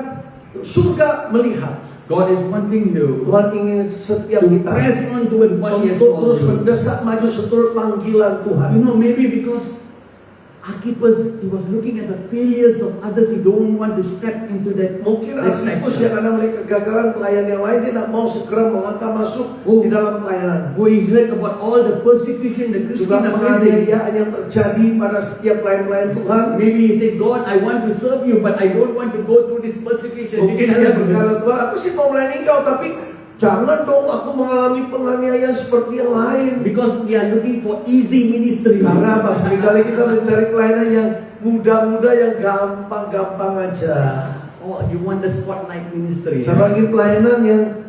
surga melihat. God is wanting you Tuhan ingin setiap to kita press on to what He has untuk called terus you. mendesak maju seturut panggilan Tuhan. You know, maybe because Archippus, he was looking at the failures of others, he don't want to step into that Mungkin that Archippus section. yang karena melihat kegagalan pelayan yang lain tidak mau segera melangkah masuk Oh. di dalam pelayanan. We heard about all the persecution the Christian Juga are facing. penganiayaan yang terjadi pada setiap pelayan-pelayan Tuhan. Maybe he said, God, I want to serve you, but I don't want to go through this persecution. Mungkin This dia challenges." berkata, Tuhan, aku sih mau melayani kau, tapi jangan dong aku mengalami penganiayaan seperti yang lain. Because we are looking for easy ministry. Karena apa? Seringkali kita mencari pelayanan yang mudah-mudah, yang gampang-gampang aja. Oh, you want the spotlight ministry. Sebagai pelayanan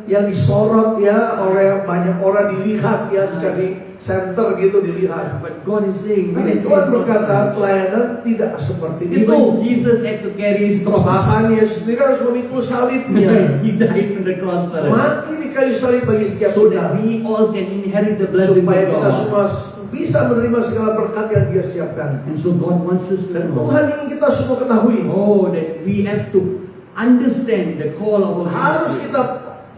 yang disorot ya oleh banyak orang, dilihat ya, jadi center gitu dilihat. But God is saying, Tapi ministry Tuhan is not berkata such. pelayanan tidak seperti itu. Even Jesus had to carry his cross. Bahkan Yesus sendiri harus memikul salibnya. He died on the cross for us. Mati di kayu salib bagi setiap So kita. that we all can inherit the blessings Supaya of kita God. semua bisa menerima segala berkat yang Dia siapkan. And so God wants us to Dan know, Tuhan ingin kita semua ketahui. oh, that we have to understand the call of our Harus ministry. kita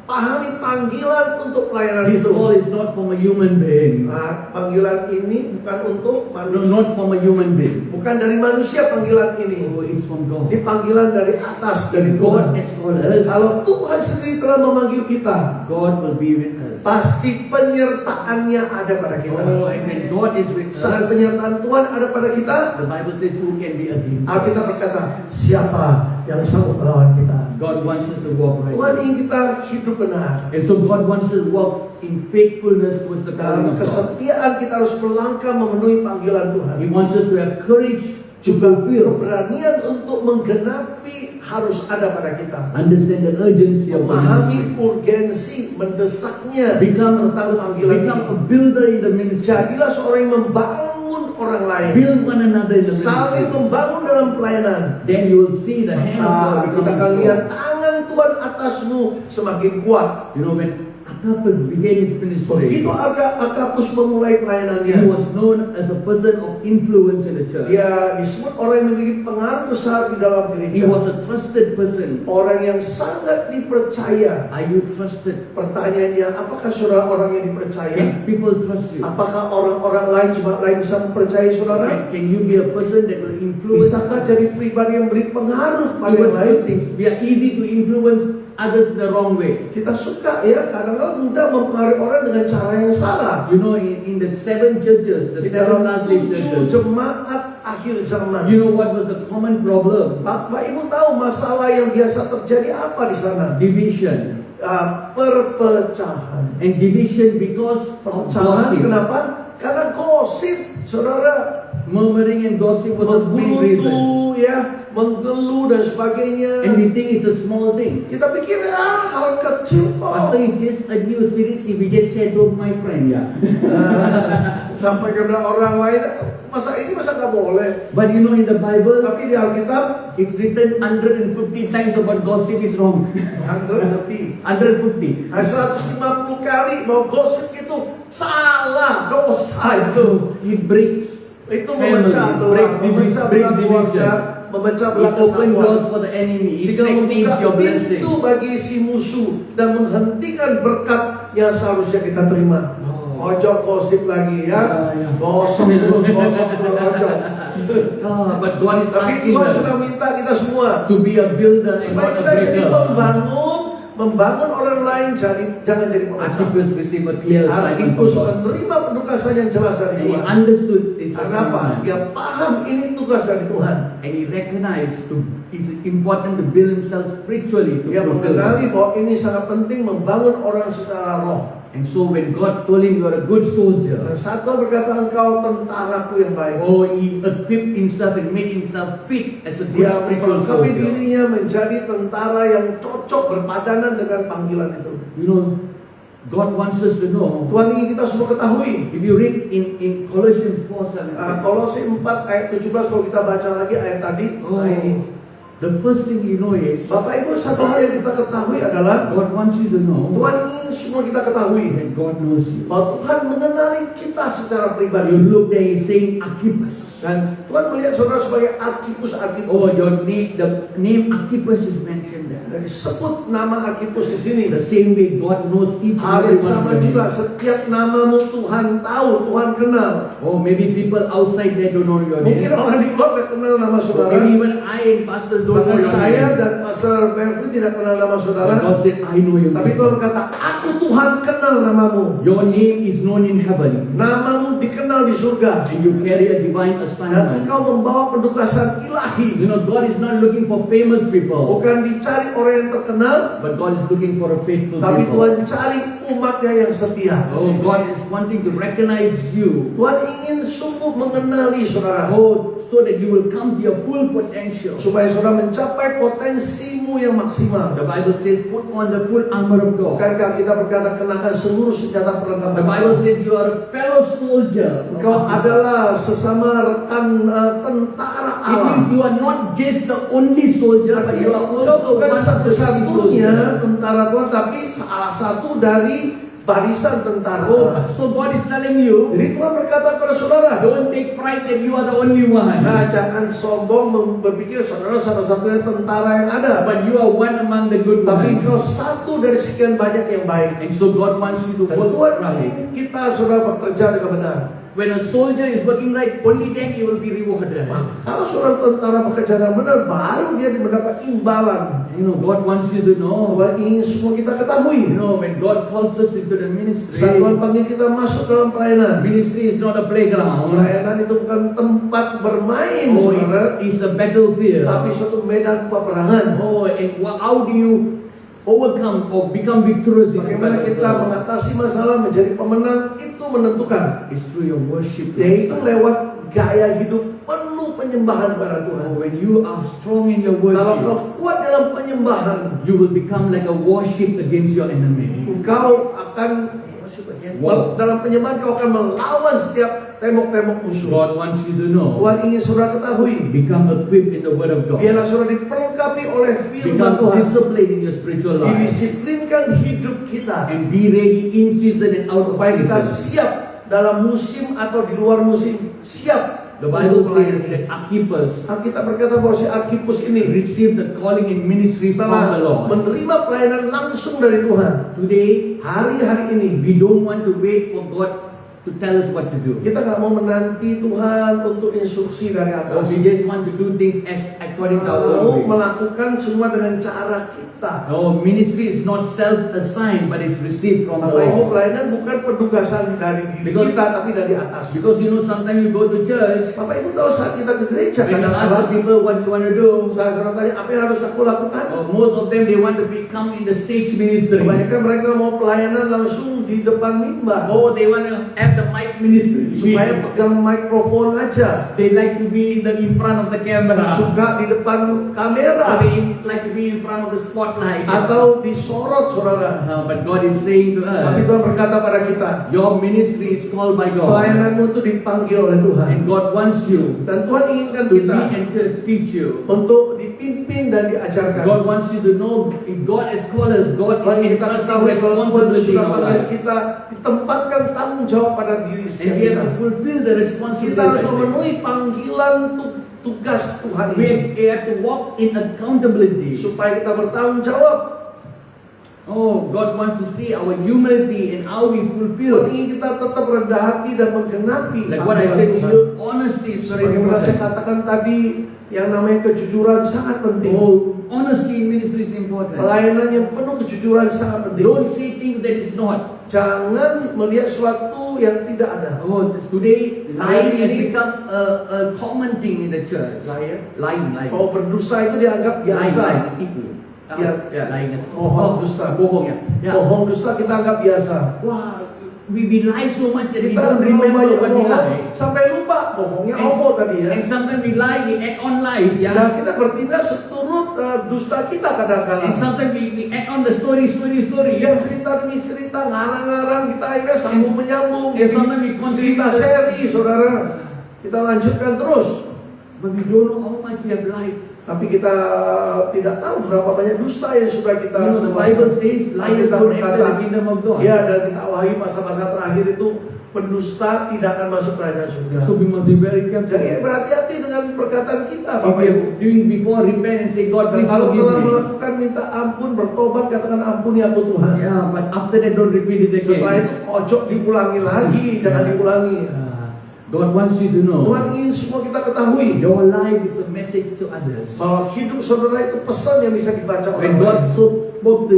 pahami panggilan untuk pelayanan This itu. call is not from a human being. Nah, panggilan ini bukan untuk No, manusia. not from a human being. Bukan dari manusia panggilan ini. Oh, it's from God. Ini panggilan dari atas, dari God Tuhan. has called us. Kalau Tuhan sendiri telah memanggil kita, God will be with us. pasti penyertaannya ada pada kita. Oh, and when God is with Saat us, penyertaan Tuhan ada pada kita, the Bible says, who can be against Alkitab us? berkata, siapa yang sanggup melawan kita? God wants us to walk Tuhan right. ingin kita hidup benar. And so God wants us to walk in faithfulness towards the calling Dalam of God. kesetiaan kita harus melangkah memenuhi panggilan Tuhan. He wants us to have courage to Juga fulfill, keberanian untuk menggenapi harus ada pada kita. understand the urgency of the ministry. Memahami urgensi mendesaknya Become tentang panggilan a ini. builder in the ministry. Jadilah seorang yang membangun orang lain, Build one another in the saling ministry. membangun dalam pelayanan. Then you will see the hand of God Kita becoming akan lihat strong. tangan Tuhan atasmu semakin kuat. You know, when Agabus began his ministry, Begitu Agabus memulai he pelayanannya, was known as a person of influence in the church. dia disebut orang yang memiliki pengaruh besar di dalam He gereja. was a trusted person. Orang yang sangat dipercaya. Are you trusted? Pertanyaannya, apakah saudara orang yang dipercaya? Can people trust you? Apakah orang-orang lain cuma lain bisa mempercayai saudara? Can you be a person that will influence Bisakah jadi pribadi yang beri pengaruh pada even yang lain? good things? We are easy to influence others the wrong way. Kita suka ya, kadang-kadang mudah mempengaruhi orang dengan cara yang salah. You know, in the 7 churches, the Di 7 dalam last day 7 churches, jemaat akhir zaman. you know what was the common problem? Bapak Ibu tahu masalah yang biasa terjadi apa di sana? Division. Perpecahan. And division because of Perpecahan gossip. kenapa? Karena gosip, saudara. Murmuring and gossip was the main reason. Menggerutu ya, menggeluh dan sebagainya. And we think it's a small thing. Kita pikir ya hal kecil kok. Pastor, it's just a news we receive. We just share to my friend, yeah. Sampai kepada orang lain, masa nggak boleh. But you know, in the Bible, Tapi di Alkitab it's written 150 times about gossip is wrong. 150. 150. 150 kali bahwa gosip itu salah, dosa itu. It breaks Itu family, memecah breaks belah, memecah belah keluarga, memecah It belah open doors kesatuan. for the enemy. It Sehingga stagnates membuka your blessing. pintu bagi si musuh dan menghentikan berkat yang seharusnya kita terima. Oh. Ojo gosip lagi ya, Ya. gosip terus, ojo. But God is Tapi asking Tuhan us sedang minta kita semua to be a builder and supaya not a kita jadi breaker. membangun orang lain, jangan jadi pemecah. Archippus received a clear sign from Archippus God. menerima penugasan yang jelas dari And he Tuhan. understood this Karena apa? assignment. Dia paham ini tugas dari Tuhan. And he recognized it's important to build himself spiritually to Dia fulfill mengenali it. bahwa ini sangat penting membangun orang secara roh. And so when God told him, you are a good soldier, Dan saat Tuhan berkata, engkau tentaraku yang baik. oh, he equipped himself and made himself fit as a good Dia spiritual memperlengkapi soldier. dirinya menjadi tentara yang cocok berpadanan dengan panggilan itu. You know, God wants us to know. Tuhan ingin kita semua ketahui. If you read in Colossians 4:7, Kolose 4 ayat 17 kalau kita baca lagi ayat tadi. oh, Nah ini. the first thing you know is Bapak Ibu, satu hal yang kita ketahui adalah God wants you to know Tuhan ingin semua kita ketahui that God knows you. bahwa Tuhan mengenali kita secara You pribadi. look there, he's saying Archippus. Dan Tuhan melihat saudara sebagai Archippus. Oh, the name Archippus is mentioned there. Dan disebut nama Archippus di sini. The same way God knows each and Hal every yang one sama of juga, them. setiap namamu Tuhan tahu, Tuhan kenal. Oh, maybe people outside there don't know your Mungkin name. orang di luar tidak kenal nama Or saudara. maybe even I and Pastor don't know Bahkan your saya name. dan Pastor Melvin tidak kenal nama But saudara. God said, I know your Tapi name. Tuhan berkata, aku Tuhan kenal namamu. Your name is known in heaven. Namamu dikenal di surga. And you carry a divine Dan assignment. engkau membawa pendukasan ilahi. You know, God is not looking for famous people, Bukan dicari orang yang terkenal, but God is looking for a faithful tapi people. Tuhan cari umatnya yang setia. Oh, God is wanting to recognize you. Tuhan ingin sungguh mengenali saudara. Oh, so that you will come to your full potential. Supaya saudara mencapai potensimu yang maksimal. The Bible says, put on the full armor of God. Bukankah kita berkata kenakan seluruh senjata perlengkapan? The Bible says you are a fellow soldier. Engkau adalah sesama rekan tentara It means Allah. you are not just the only soldier, but you are Engkau also bukan one of the satu-satunya soldiers. tentara Tuhan, tapi salah satu dari barisan tentara. Oh, so God is telling you, Jadi Tuhan berkata kepada saudara, don't take pride that you are the only one, nah jangan sombong berpikir saudara satu-satunya tentara yang ada, but you are one among the good tapi ones. engkau satu dari sekian banyak yang baik. And so God wants you to Dan work Tuhan right. ingin kita saudara bekerja dengan benar. When a soldier is working right, only then he will be rewarded. Kalau seorang tentara bekerja dengan benar, baru dia mendapat imbalan. You know, God wants you to know. Tuhan ingin semua kita ketahui. You know, when God calls us into the ministry, Saat Tuhan panggil kita masuk dalam pelayanan, ministry is not a playground. pelayanan itu bukan tempat bermain, Oh, saudara, it's a battlefield. tapi suatu medan peperangan. Oh, and how do you overcome or become victorious in the Bagaimana kita battlefield? mengatasi masalah menjadi pemenang itu menentukan, It's through your worship. yaitu lifestyle. lewat gaya hidup penuh penyembahan kepada Tuhan. Oh, when you are strong in your Kalau kau worship, kuat dalam penyembahan, you will become like a warship against your enemy. engkau akan dalam penyembahan kau akan melawan setiap tembok-tembok musuh. God wants you to know. Tuhan ingin saudara ketahui, Become equipped in the Word of God. biarlah saudara diperlengkapi oleh firman Become Tuhan, disciplined in your spiritual life. didisiplinkan hidup kita, And be ready in season and out of supaya kita season. siap dalam musim atau di luar musim, siap. The Bible untuk says melayani. that Archippus Kita berkata bahwa si Archippus ini received the calling in ministry from telah the Lord. menerima pelayanan langsung dari Tuhan. Today, Hari-hari ini we don't want to wait for God to tell us what to do. kita nggak mau menanti Tuhan untuk instruksi dari Or atas. we just want to do things as according to our Mau own ways. melakukan semua dengan cara kita. No, ministry is not self-assigned, but it's received from the Bapak Ibu, Lord. pelayanan bukan penugasan dari diri Because- kita, tapi dari atas. Because you know, sometimes you go to church, Bapak Ibu tahu saat kita ke gereja, when you ask the kadang-kadang people what you want to do, saat orang tanya apa yang harus aku lakukan, most of them they want to become in the stage ministry. kebanyakan mereka mau pelayanan langsung di depan mimbar, Oh, they want to have the mic ministry. supaya pegang mikrofon aja, They like to be in front of the camera. suka di depan Or kamera, they like to be in front of the spotlight. atau disorot saudara. But God is saying to Tapi us, Tuhan berkata pada kita, your ministry is called by God. pelayananmu itu dipanggil oleh Tuhan, And God wants you dan Tuhan inginkan to kita lead and to teach you. untuk dipimpin dan diajarkan. God wants you to know if God has called us, God Tuhan is ingin kita entrusting ketahui kalau Tuhan responsibility in sudah our panggil life. kita, ditempatkan tanggung jawab pada diri And setiap we have kita. to fulfill the Kita harus responsibility. memenuhi panggilan tugas Tuhan ini, We have to walk in accountability. supaya kita bertanggung jawab. Oh, God wants to see our humility and how we Tuhan fulfill. ingin kita tetap rendah hati dan menggenapi Like what I panggilan said to Tuhan. you, honesty is very Sebagaimana saya important. katakan tadi, yang namanya kejujuran sangat penting. Oh, honesty in ministry is important. Pelayanan yang penuh kejujuran sangat penting. Don't say things that is not. Jangan melihat sesuatu yang tidak ada. Oh, today lying has become a common thing in the church. Liar. Lying. Kalau berdosa itu dianggap Lying, biasa. itu. Ya, lah ingat. Bohong, dusta. Bohong ya. Ya. Bohong dusta kita anggap biasa. Wah, we lie so much that we Kita don't terlalu remember banyak what we bohong lie. sampai lupa bohongnya apa tadi ya. And sometimes we lie, we add on lies, Nah, ya. kita bertindak seturut dusta kita kadang-kadang. And sometimes we add on the story. Yang cerita demi cerita, ngarang-ngarang, kita akhirnya sambung menyambung. And sometimes we continue. Cerita seri, saudara. Kita lanjutkan terus. But we don't know how much we have lied. Tapi kita tidak tahu berapa banyak dusta yang sudah kita You know, the buat. Bible says liars Kita don't enter berkata, the kingdom of God. ya, dan kita wahyu masa-masa terakhir itu pendusta tidak akan masuk kerajaan surga. So we must be very careful. Jadi berhati-hati dengan perkataan kita, If Bapak we Ibu. are doing before repent and say, God, Dan please kalau forgive telah me. melakukan minta ampun, bertobat, katakan ampuni aku Tuhan. Yeah, but after that don't repeat it Setelah again. itu ojo diulangi lagi, jangan diulangi. God wants you to know Tuhan ingin semua kita ketahui your life is a message to others. bahwa hidup saudara itu pesan yang bisa dibaca When orang God lain. spoke to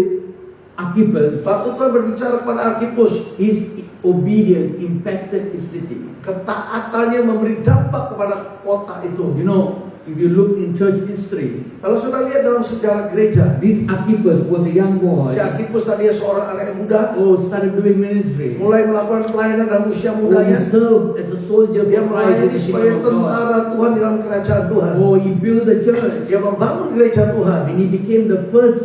Archippus, Waktu Tuhan berbicara kepada Archippus, his obedience impacted his city. ketaatannya memberi dampak kepada kota itu. You know, if you look in church history, Kalau saudara lihat dalam sejarah gereja, this Archippus was a young boy. si Archippus tadinya seorang anak yang muda, Oh, started doing ministry. mulai melakukan pelayanan dalam usia Oh, he mudanya. served as a soldier Dia for Christ in melayani the sebagai kingdom of God. tentara Tuhan di dalam kerajaan Tuhan. Oh, he built the church. Dia membangun gereja Tuhan. And he became the first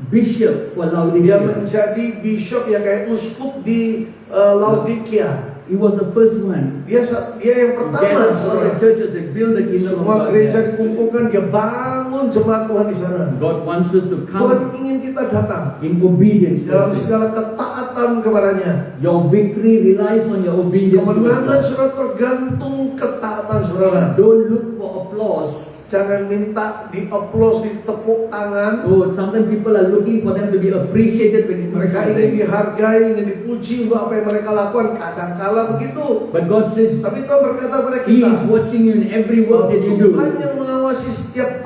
bishop for Dia Laodicea. menjadi bishop yang kayak uskup di Laodikia. He was the first one. Dia yang pertama. Gathered all the saudara. churches and built the kingdom of Semua God. gereja there. dikumpulkan, dia bangun jemaat Tuhan di sana. God wants us to Tuhan come ingin kita datang in obedience. dalam segala ketaatan kepadanya. Your victory relies on your obedience to Kemenangan God. saudara tergantung ketaatan saudara. Don't look for applause. Jangan minta di-applause, ditepuk tangan. Oh, sometimes people are looking for them to be appreciated when you do Mereka ingin something. dihargai, ingin dipuji untuk apa yang mereka lakukan. Kadang-kala begitu. But God says Tapi Tuhan berkata pada He kita, is watching you in every work that you do. Tuhan yang mengawasi setiap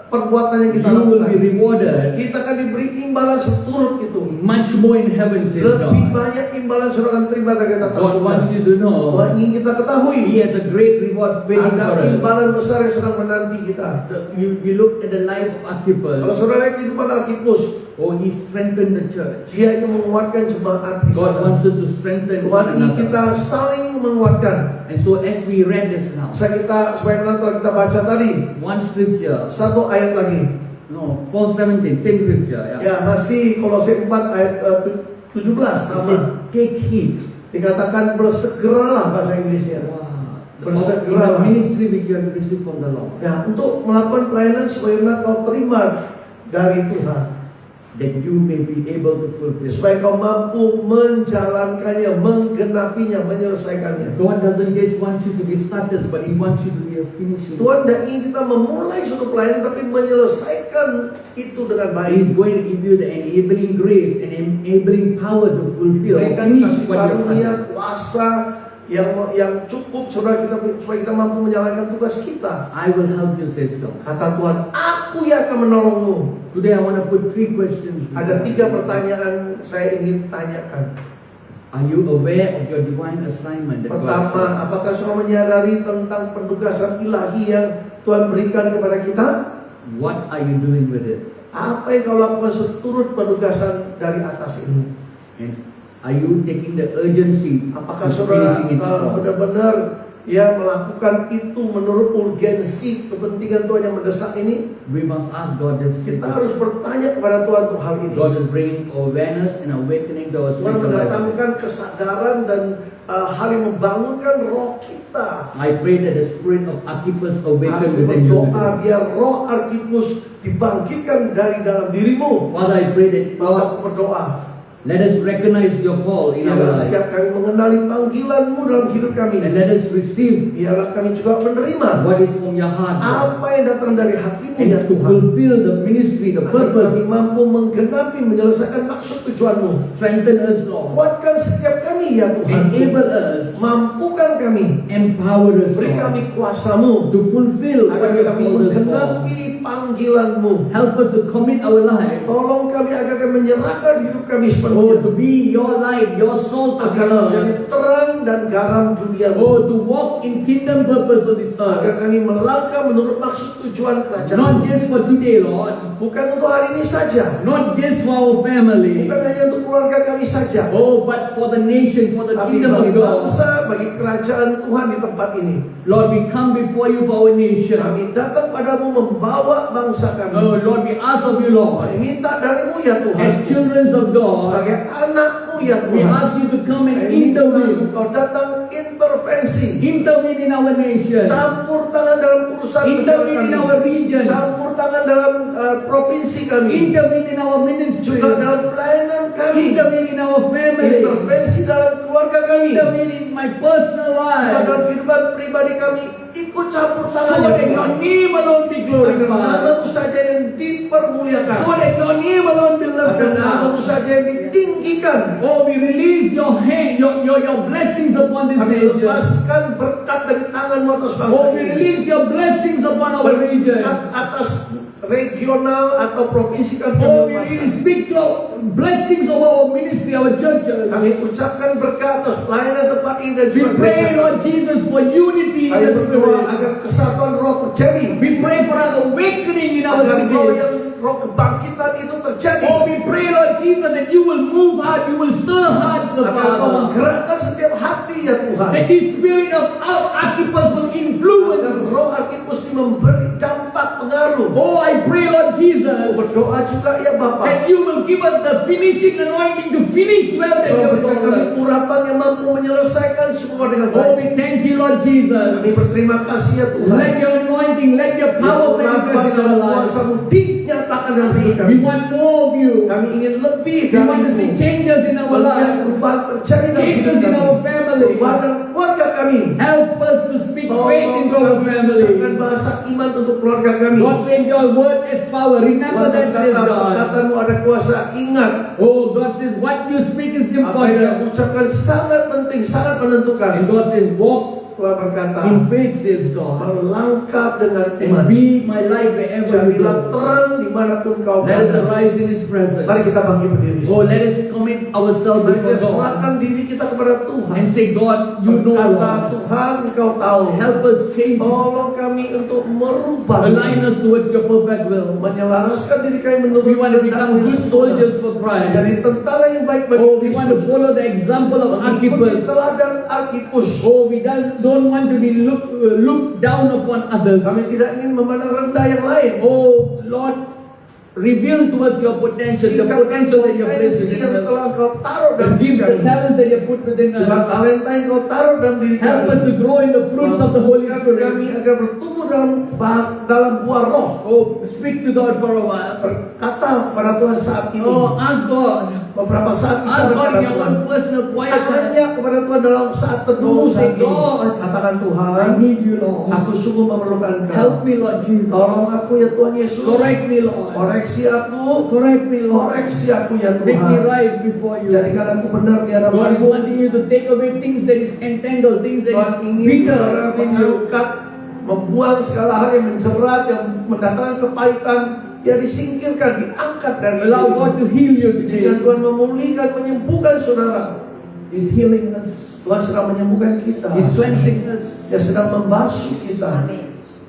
perbuatan yang kita You will be lakukan. rewarded Kita akan diberi imbalan seturut itu. much more in heaven, says Lebih God. banyak imbalan saudara akan terima dari atas God surga. wants you to know Tuhan ingin kita ketahui He has a great reward waiting for ada us. imbalan besar yang sedang menanti kita. You look at the life of Kalau Archippus. saudara lihat kehidupan Archippus, Oh, he strengthened the church. dia itu menguatkan jemaat di God sana. wants us to strengthen Tuhan one ingin another. kita saling menguatkan. And so as we read this now, Sebagaimana telah kita baca tadi, one scripture, satu ayat lagi. no, 4:17, same scripture. Yeah. Ya, masih Kolose 4 ayat 17 He sama. said, take heed. Dikatakan bersegeralah bahasa Inggrisnya. Wow. In the Bersegeralah. ministry which you have received from the Lord, Ya, untuk melakukan pelayanan sebagaimana kau terima dari Tuhan. that you may be able to fulfill. Supaya kau mampu menjalankannya, menggenapinya, menyelesaikannya. God doesn't just want you to be starters, but He wants you to be a finisher. Tuhan tidak ingin kita memulai suatu pelayanan, tapi menyelesaikan itu dengan He's baik. going to give you the enabling grace and enabling power to fulfill or Berikan finish kasih what you have karunia, started. kuasa yang cukup saudara kita supaya kita mampu menjalankan tugas kita. I will help you, says God. Kata Tuhan, aku yang akan menolongmu. Today I want to put 3 questions. Ada 3 pertanyaan saya ingin tanyakan. Are you aware of your divine assignment that God has Pertama, given? apakah saudara menyadari tentang penugasan ilahi yang Tuhan berikan kepada kita? What are you doing with it? Apa yang kau lakukan seturut penugasan dari atas ini? And are you taking the urgency Apakah to saudara finishing it strong? benar-benar melakukan itu menurut urgensi kepentingan Tuhan yang mendesak ini? We must ask God this. Kita harus bertanya kepada Tuhan untuk hal ini. God is bringing awareness and awakening to our Tuhan spiritual life. mendatangkan kesadaran dan hal yang membangunkan roh kita. I pray that the spirit of Archippus awaken Aku within you berdoa today. biar roh Archippus dibangkitkan dari dalam dirimu. Father, I pray that Bapak, God, aku berdoa, let us recognize your call in our biarlah life. setiap kami mengenali panggilanmu dalam hidup kami. And let us receive Biarlah kami juga menerima what is from your heart, Lord. apa yang datang dari hatimu And ya to Tuhan. fulfill the ministry, the Agar purpose. kami mampu menggenapi, menyelesaikan maksud tujuanmu. Strengthen us, Lord. Kuatkan setiap kami kami ya Tuhan. Enable us, Mampukan kami. empower us, Beri Lord, kami kuasa-Mu. to fulfill what Agar you have kami called us for. menggenapi panggilan-Mu. Help us to commit our life, Tolong kami agar kami menyerahkan hidup kami oh, sepenuhnya. to be your light, your salt of the Agar menjadi earth, terang dan garam dunia. oh, to walk in kingdom purpose of this Agar earth. kami melangkah menurut maksud tujuan kerajaan. Not just for today, Lord, Bukan untuk hari ini saja. not just for our family, Bukan hanya untuk keluarga kami saja. oh, but for the nation, for the Tapi kingdom bagi of God. bangsa, bagi kerajaan Tuhan di tempat ini. Lord, we come before you for our nation. Kami datang padamu membawa bangsa kami. Oh, Lord, we ask of you, Lord, Kami minta darimu ya Tuhan. as children of God, Sebagai anakmu ya we Tuhan. ask you to come and Kami minta intervene. Engkau datang intervensi. Intervene in our nation. Campur tangan dalam urusan negara Intervene in kami. our region. Campur tangan dalam provinsi kami. Intervene in our ministry. Juga dalam pelayanan kami. Intervene in our family. Intervensi dalam keluarga kami. Intervene in my personal Juga life. dalam kehidupan pribadi kami. Ikut campur So tangan ya that your Tuhan. name alone be Agar glorified. namamu saja yang dipermuliakan. So that your name alone be Agar lifted namamu up. saja yang ditinggikan. Oh, we release your hand, your blessings upon this Kami nation. lepaskan berkat dari tanganmu atas bangsa Oh, we ini. release your blessings upon our region. Berkat atas regional atau provinsi kami Oh, we lepaskan. speak to blessings of our ministry, our churches. Kami ucapkan berkat atas pelayanan tempat ini dan We juga pray, gereja. Lord Jesus, for unity in Kami the berdoa spirit. agar kesatuan roh terjadi. We pray for an awakening in our Agar cities. roh kebangkitan itu terjadi. Oh, we pray, Lord Jesus, that you will move heart, you will stir hearts of Agar kau Father. menggerakkan setiap hati ya Tuhan. That this spirit of Archippus will Agar influence. roh Archippus ini memberi dampak pengaruh. Oh, I pray, Lord Jesus, Berdoa juga ya Bapa. that you will give us the finishing anointing to finish well that you have Berikan called kami us. urapan yang mampu menyelesaikan semua dengan Oh, baik. we thank you, Lord Kami Jesus. berterima kasih ya Tuhan. Let your anointing, let your power manifest in our lives. Kuasamu dinyatakan dalam hidup kami. We want more of you. Kami ingin lebih We want to see darimu. changes in our Melihat lives. perubahan terjadi dalam hidup Changes in kami. our family. Perubahan dalam keluarga kami. Help us to speak faith into our Ucapkan family. bahasa iman untuk keluarga kami. God said your word is power. Remember Tuhan that, says berkata, God. perkataanmu ada kuasa. Ingat, Oh, God says what you speak is apa yang important. kamu ucapkan sangat penting, sangat menentukan. And God says walk Tuhan berkata, in faith, says God. melangkah dengan iman. And be my light wherever you Jadilah go. terang dimanapun kau Let us berada. arise in His presence. Mari kita bangkit berdiri. Oh, let us commit ourselves Mari before kita God serahkan diri kita kepada Tuhan. and say, God, you know, Berkata, Lord. Tuhan Engkau tahu. Help us change. Tolong kami untuk merubah, Align us towards your perfect will. menyelaraskan diri kami menurut We want to become kehendak-Mu good yang soldiers sempurna. for Christ. Jadi tentara yang baik bagi Oh, we want to Kristus. follow the example of Mengikuti Archippus. teladan Archippus. Oh, we don't want to be looked down upon others. Kami tidak ingin memandang rendah yang lain. Oh, Lord, reveal to us your potential, the potential that you have placed potensi within yang us. telah Kau taruh The dalam diri gift, the kami. talent that you have put within Juga us. talenta yang Kau taruh dalam diri Help kami. us to grow in the fruits of the Holy Mampukan kami Spirit. agar bertumbuh dalam buah roh. Oh, speak to God for a while. Berkata kepada Tuhan saat ini. Oh, ask God. Beberapa saat Ask bicara God kepada in your Tuhan. own personal quiet time. Tanya kepada Tuhan dalam saat teduh Oh, saat say, ini. God, Katakan I Tuhan, need you, Lord. aku sungguh memerlukan Help Kau. me, Lord Jesus. Tolong aku ya Tuhan Yesus. Correct me, Lord. Koreksi aku. Correct me, Lord. Koreksi aku ya Make me Tuhan. right before you. Jadikan aku benar di God is hadapan-Mu. wanting you to take away things that is entangled, things that Tuhan is ingin bitter saudara in you. mengangkat, membuang segala hal yang menjerat, yang mendatangkan kepahitan, ya disingkirkan, diangkat dari Allow diri. God to heal you Sehingga today. Tuhan memulihkan, menyembuhkan saudara. He's healing us. Tuhan sedang menyembuhkan kita. He's cleansing us. Dia sedang membasuh kita.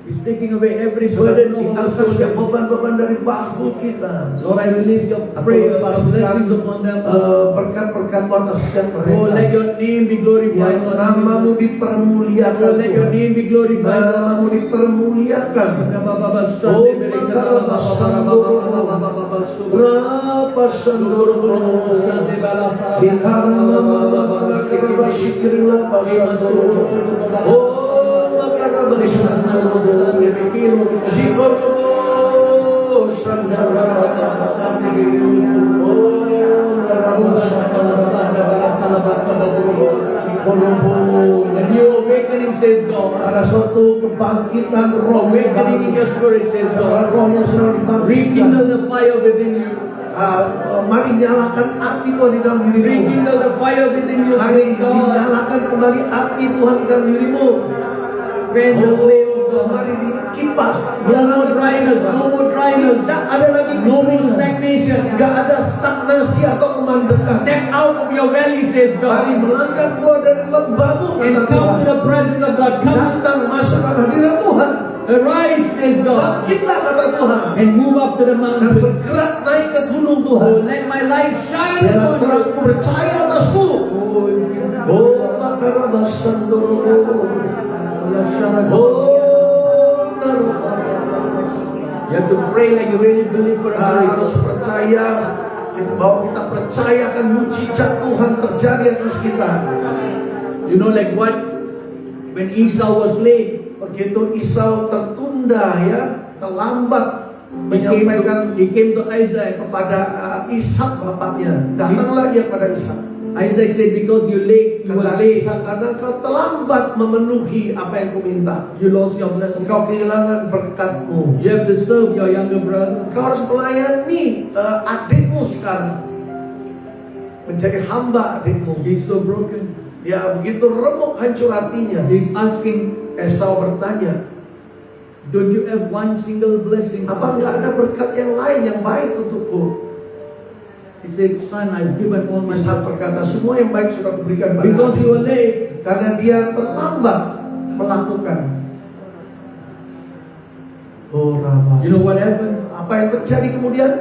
He's taking away every Sedang burden of our diangkat setiap shoulders. beban-beban dari bahu kita. Lord, I release your Aku prayer, your lepaskan blessings upon them. berkat-berkat atas setiap Oh, let mereka. your name be glorified, Yang Lord. namamu Jesus. dipermuliakan Oh, let your Tuhan. name be glorified, Lord. Namamu dipermuliakan. Berapa sendoro Dikara mama keraba sikirila basandoro. Oh makara basandoro. Sikoro sandara. Oh maraba sandara. The new awakening, says God. Ada suatu kebangkitan roh Awakening in your spirit, says God. Rohnya sedang dibangkitkan. Rekindle the fire within you. Mari nyalakan api Tuhan di dalam dirimu. Rekindle the fire within you, Mari says God. dinyalakan kembali api Tuhan di dalam dirimu. Fan the flame of God. Mari dikipas. No more dryness, no more dryness, Tidak ada lagi no more kekeringan. stagnation. Gak ada stagnasi atau kemandekan. Step out of your valley, says Mari God, melangkah keluar dari lembahmu, and kata come Tuhan. to the presence of God. Come, Datang masuk ke hadirat Tuhan. arise, says God, Bangkitlah, kata Tuhan. and move up to the Dan mountains. bergerak naik ke gunung Tuhan. Oh, let my light shine Jangan upon you. terangku bercahaya atasmu. Oh, makarabah sandorobo. Oh, You have to pray like you really believe for a harus miracle. percaya bahwa kita percaya akan mujizat Tuhan terjadi atas kita. You know, like what? When Esau was late, Begitu Esau tertunda ya, terlambat he menyampaikan came to Isaac. kepada Ishak bapaknya. Datanglah dia kepada Ishak. Isaac said, because you were Kata late, Ishak, karena kau terlambat memenuhi apa yang kau minta. you lost your blessing. Engkau kehilangan berkatmu. You have to serve your younger brother. Kau harus melayani adikmu sekarang. Menjadi hamba adikmu. He's so broken. Dia begitu remuk hancur hatinya. He's asking, Esau bertanya, don't you have one single blessing? apa nggak ada berkat yang lain yang baik untukku? He said, son, I've given all my Ishak blessings. berkata, semua yang baik sudah kuberikan pada Because you were late. karena dia terlambat melakukan. Oh, Rabah. You know what happened? Apa yang terjadi kemudian?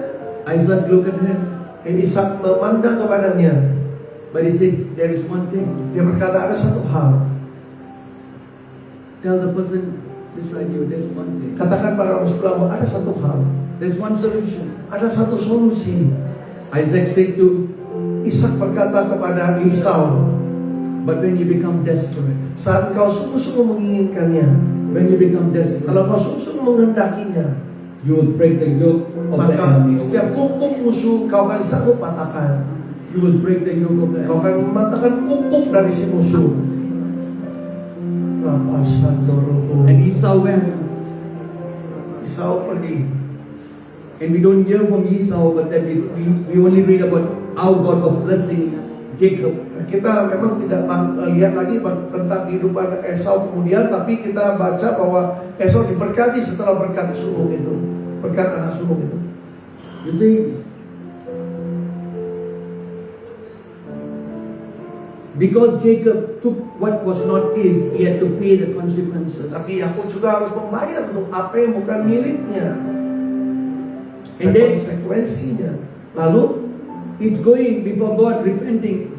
Isaac looked at him, Ishak memandang kepadanya. but he said, there is one thing. Dia berkata, ada satu hal. Tell the person beside you, there's one thing. Katakan pada orang sebelahmu, ada satu hal. There's one solution. Ada satu solusi. Isaac said to, Ishak berkata kepada Esau, but when you become desperate, saat kau sungguh-sungguh menginginkannya, when you become desperate, kalau kau sungguh-sungguh menghendakinya, you will break the yoke of the maka enemy. setiap kukuk musuh kau akan sanggup patahkan. You will break the yoke of the Kau enemy. akan mematahkan kukuk dari si musuh. And Esau went. Esau pergi. And we don't hear from Esau, but that we only read about how God was blessing Jacob. Kita memang tidak lihat lagi tentang kehidupan Esau kemudian, tapi kita baca bahwa Esau diberkati setelah berkat sulung itu, berkat anak sulung itu. You see, because Jacob took what was not his, he had to pay the consequences. Tapi Yakub juga harus membayar untuk apa yang bukan miliknya. And Dan then konsekuensinya. Lalu he's going before God repenting,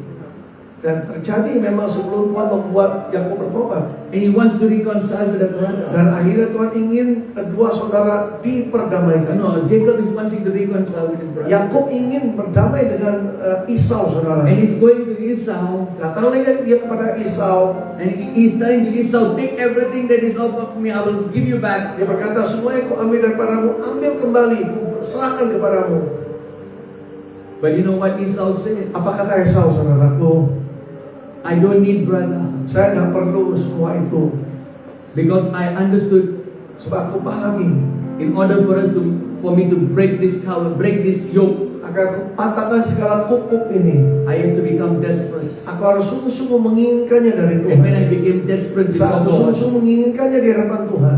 dan terjadi memang sebelum Tuhan membuat Yakub bertobat. and he wants to reconcile with the brother. Dan akhirnya Tuhan ingin kedua saudara diperdamaikan. No, Jacob is wanting to reconcile with his brother. Yakub ingin berdamai dengan Esau saudara. And he's going to Esau, Datanglah dia kepada Esau. and he's telling to Esau, take everything that is of me, I will give you back. Dia berkata, semua yang ku ambil daripadamu, ambil kembali, ku serahkan kepadamu. But you know what Esau said? Apa kata Esau saudaraku? I don't need brother, Saya nggak perlu semua itu, because I understood sebab aku pahami in order for me to break this yoke, agar ku patahkan segala kukuk ini. I have to become desperate. Aku harus sungguh-sungguh menginginkannya dari And when I Tuhan. became desperate Saat before aku God, sungguh-sungguh menginginkannya di hadapan Tuhan,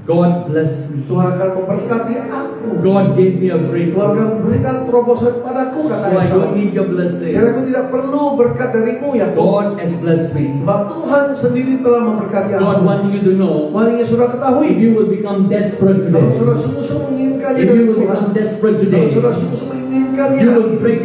God blessed me. Tuhan akan memberkati aku. God gave me a Tuhan breakthrough. akan memberikan terobosan kepadaku, kata So I Esau. don't need your blessing. Jadi aku tidak perlu berkat darimu ya Tuhan. God has blessed me. Sebab Tuhan sendiri telah memberkati God aku. wants you to know, Tuhan ingin saudara ketahui, if you will become desperate kalau today, saudara sungguh-sungguh menginginkannya if dari you will Tuhan, become desperate kalau today, saudara sungguh-sungguh menginginkannya, you will break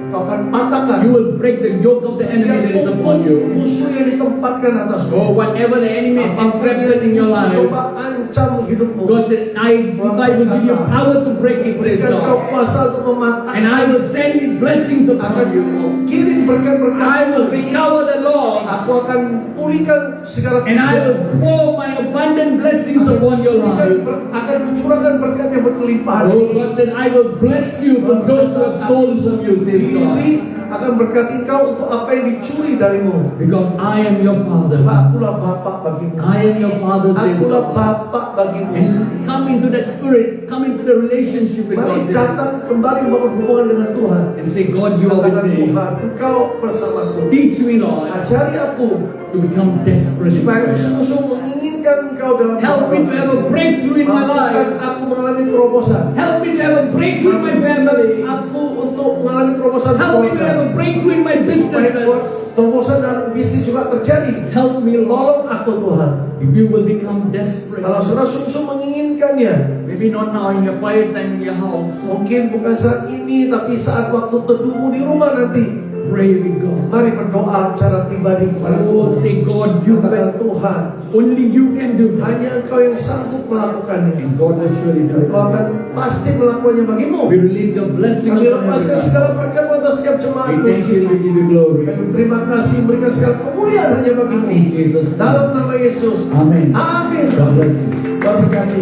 kau akan patahkan you will break the yoke of the enemy that is upon you. musuh yang ditempatkan atasmu. Or whatever the enemy has entrapted in your musuh life, coba ancam hidupmu. God said, I will give you power to break it, says Berikan kau God. kuasa untuk mematahkan. And I will send you blessings akan upon you. kirim berkat-berkat. I will recover the loss. Aku akan pulihkan segala And I will pour my abundant blessings upon your life. akan mencurahkan berkat yang berkelimpahan. Oh, God said, I will bless you for those who have stolen from you, says God. Diri akan berkati kau untuk apa yang dicuri darimu. Because I am your Sebab father. akulah Bapak bagimu. I am your father, says Akulah God. Bapak bagimu. And come come into that spirit, come into the relationship with Mari God. datang kembali membangun hubungan dengan Tuhan. And say, God, you are Katakan, with me. Tuhan, Engkau bersamaku. Teach me, Lord, Ajari aku to become desperate in supaya aku prayer. sungguh-sungguh menginginkan Engkau dalam Help me to have a breakthrough in my Mampukan life. aku mengalami terobosan. Help me to have a breakthrough in my family. Aku untuk mengalami terobosan Help me to have a breakthrough in my Supaya businesses. terobosan dalam bisnis juga terjadi. Help me, Lord. Tolong aku Tuhan. If you will become desperate, Kalau saudara sungguh menginginkannya, maybe not now in your quiet time in your house, mungkin bukan saat ini, tapi saat waktu teduhmu di rumah nanti. pray with God. Mari berdoa secara pribadi kepada Oh, Tuhan. say, God, you Katakan, can. Tuhan, Only you can do that. hanya Engkau yang sanggup melakukannya. And God will surely do Engkau it. akan pasti melakukannya bagimu. We release your blessing Kami upon lepaskan everyone. segala berkat buat setiap jemaat. We thank you, we give you glory. Kami terima kasih, berikan segala kemuliaan hanya bagimu. In Jesus' name. Dalam nama Yesus. Amen. Amin. God bless you. Tuhan berkati.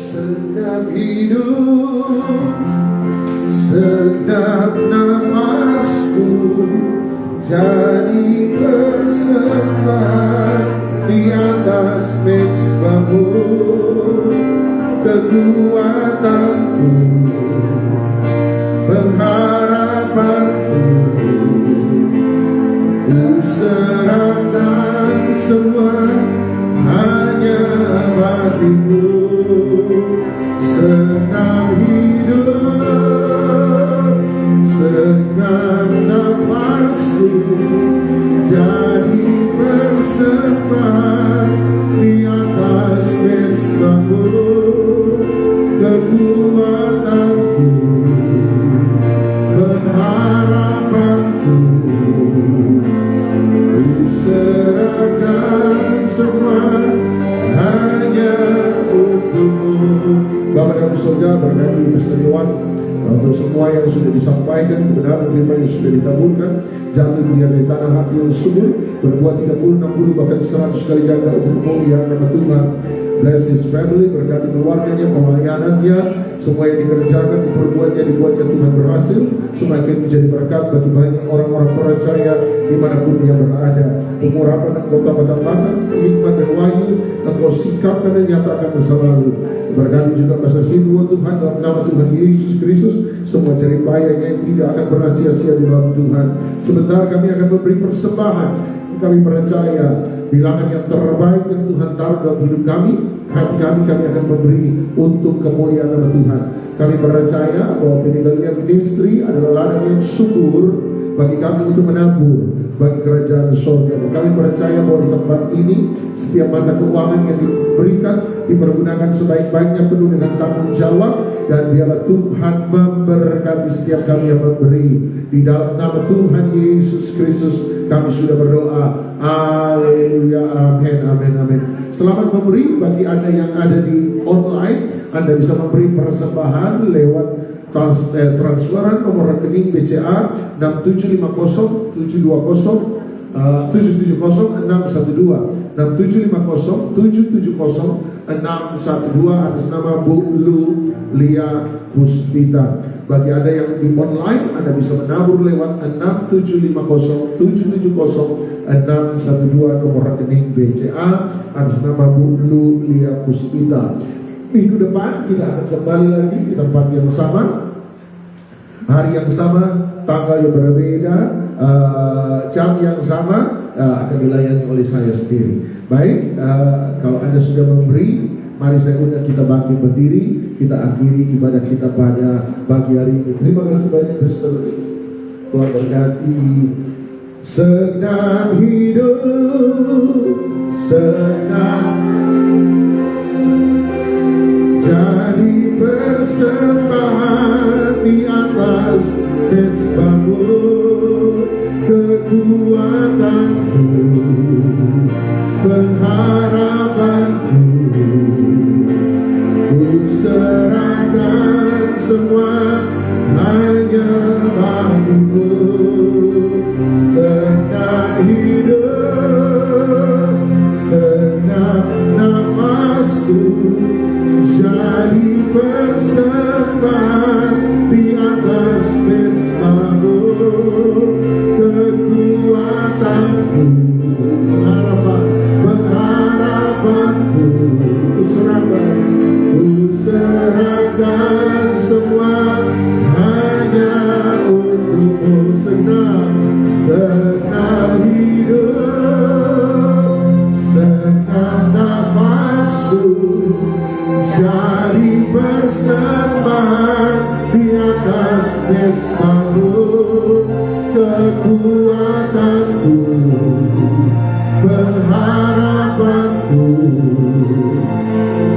Segenap hidup, segenap nafasku jadi persembahan di atas mezbahmu. Kekuatanku, pengharapanku, ku serahkan semua hanya bagimu. Senang hidup, senang nafasku jadi persembahan di atas mezbahmu. Kekuatanku, pengharapanku, ku serahkan semua hanya untukmu. Bapa dalam surga, berkati Istimewa untuk semua yang sudah disampaikan, kebenaran firman yang sudah ditaburkan, jatuh dia dari tanah hati yang subur, berbuat 30, 60, bahkan 100 kali ganda untuk kemuliaan nama Tuhan. Bless his family, berkati keluarganya, pelayanannya, semua yang dikerjakan, dibuatnya Tuhan berhasil, semua akan menjadi berkat bagi banyak orang-orang percaya dimanapun dia berada. Pengurapan Engkau tambah-tambahkan, hikmat dan wahyu Engkau singkapkan dan nyatakan masa lalu. Berkati juga masa sini Tuhan, dalam nama Tuhan Yesus Kristus, semua jerih payahnya yang tidak akan pernah sia-sia di dalam Tuhan. Sebentar kami akan memberi persembahan. Kami percaya bilangan yang terbaik yang Tuhan taruh dalam hidup kami, hati kami akan memberi untuk kemuliaan nama Tuhan. Kami percaya bahwa peninggalan ministry adalah ladang yang subur bagi kami untuk menabur bagi kerajaan surga. Kami percaya bahwa di tempat ini setiap mata keuangan yang diberikan dipergunakan sebaik-baiknya penuh dengan tanggung jawab, dan biarlah Tuhan memberkati setiap kami yang memberi. Di dalam nama Tuhan Yesus Kristus kami sudah berdoa. Haleluya, amin, amin, amin. Selamat memberi bagi Anda yang ada di online. Anda bisa memberi persembahan lewat transferan nomor rekening BCA 6750 720 770 612 6750 770 612 atas nama Bu Lu Lia Puspita. Bagi Anda yang di online, Anda bisa menabur lewat 6750 770 612 nomor rekening BCA atas nama Bu Lu Lia Puspita. Minggu depan kita akan kembali lagi di tempat yang sama, hari yang sama, tanggal yang berbeda, jam yang sama, akan dilayani oleh saya sendiri. Baik, kalau Anda sudah memberi, mari saya undang kita bangkit berdiri, kita akhiri ibadah kita pada pagi hari ini. Terima kasih banyak, Pastor. Tuhan berkati. Senang hidup, senang jadi persembahan di atas mezbahmu. Kekuatanku, pengharapanku, ku serahkan semua hanya bagimu. Senang hidup, senang nafasku jadi persembahan di atas mezbahmu. Kekuatanku, pengharapanku, ku serahkan serahkan semua hanya untukmu. Senang hidup, senang nafasku, jadi persembahan di atas mezbahu. Kekuatanku, pengharapanku,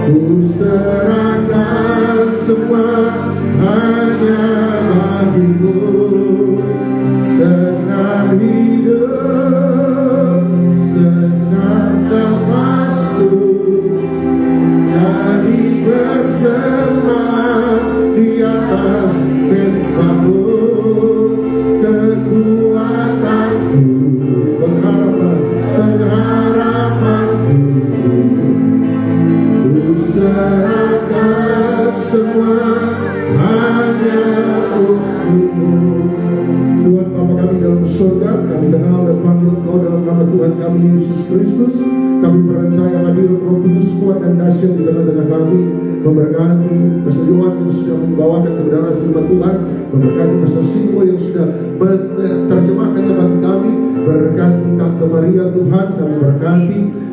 ku serahkan semua hanya bagimu. Senang hidup, senang nafasku, jadi bersemangat di atas mezbahu. Kekuatanku, pengharapanku, ku serahkan semua hanya untukmu. Tuhan Bapa kami dalam surga, kami kenal dan panggil Kau dalam nama Tuhan kami Yesus Kristus. Kami percaya hadirat Roh Kudus kuat dan dahsyat di tengah-tengah kami, memberkati persetujuan yang sudah membawakan kebenaran firman Tuhan, memberkati Pastor Simo yang sudah menerjemahkannya bagi kami, berkati Tante Maria Tuhan, kami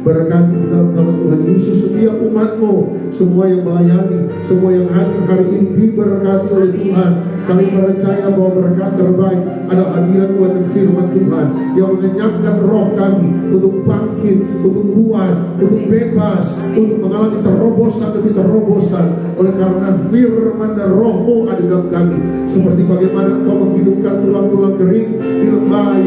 berkati dalam nama Tuhan Yesus setiap umat-Mu, semua yang melayani, semua yang hadir hari ini diberkati oleh Tuhan. Kami percaya bahwa berkat terbaik adalah hadirat Tuhan dan firman Tuhan yang mengenyangkan roh kami untuk bangkit, untuk kuat, untuk bebas, untuk mengalami terobosan demi terobosan oleh karena firman dan roh-Mu ada dalam kami. Seperti bagaimana Engkau menghidupkan tulang-tulang kering di lembah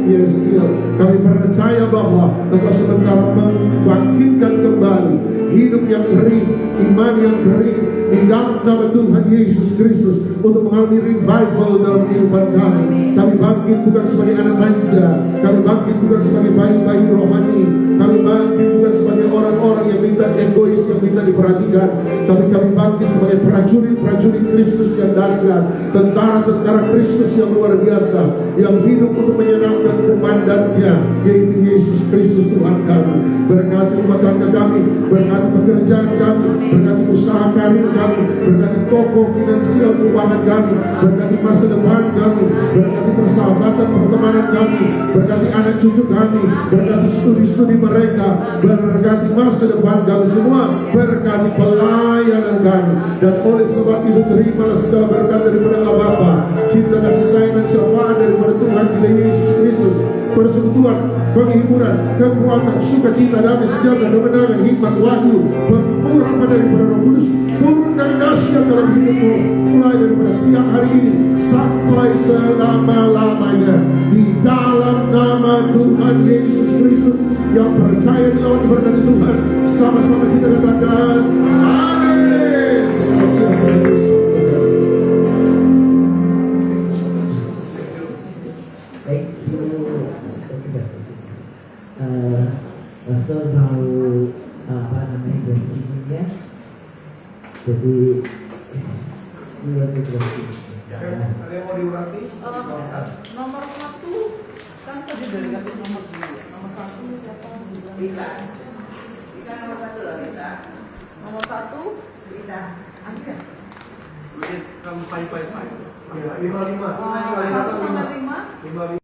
Yesreel, kami percaya bahwa Engkau sementara membangkitkan kembali hidup yang kering, iman yang kering di dalam nama Tuhan Yesus Kristus untuk mengalami revival dalam kehidupan kami. Kami bangkit bukan sebagai anak manja, kami bangkit bukan sebagai bayi-bayi rohani, kami bangkit bukan sebagai orang-orang yang minta egois, yang minta diperhatikan, tapi kami bangkit sebagai prajurit-prajurit Kristus yang dahsyat, tentara-tentara Kristus yang luar biasa, yang hidup untuk menyenangkan komandannya, yaitu Yesus Kristus Tuhan kami. Berkati rumah tangga kami, berkati pekerjaan kami, berkati usaha karir kami, berkati toko finansial keuangan kami, berkati masa depan kami, berkati persahabatan pertemanan kami, berkati anak cucu kami, berkati studi-studi mereka, berkati masa depan kami semua, berkati pelayanan kami. Dan oleh sebab itu terimalah segala berkat daripada Allah Bapa, cinta kasih sayang dan syafaat daripada Tuhan kita Yesus Kristus, persekutuan, penghiburan, kekuatan, sukacita, damai sejahtera, kemenangan, hikmat, wahyu, pengurapan daripada Roh Kudus turun dan dahsyat dalam hidupmu, mulai daripada siang hari ini sampai selama-lamanya, di dalam nama Tuhan Yesus Kristus. Yang percaya di lawan diberkati Tuhan, sama-sama kita katakan amin. Baik, Pastor mau bensinnya, jadi Ada yang mau diurangi? Nomor 1 kan tadi udah dikasih nomor 2. Nomor 1 siapa? Rita nomor 1 loh, Rita. Nomor 1 Rita. Ambil. Iya, 55. 55. 1 sama 5. 55.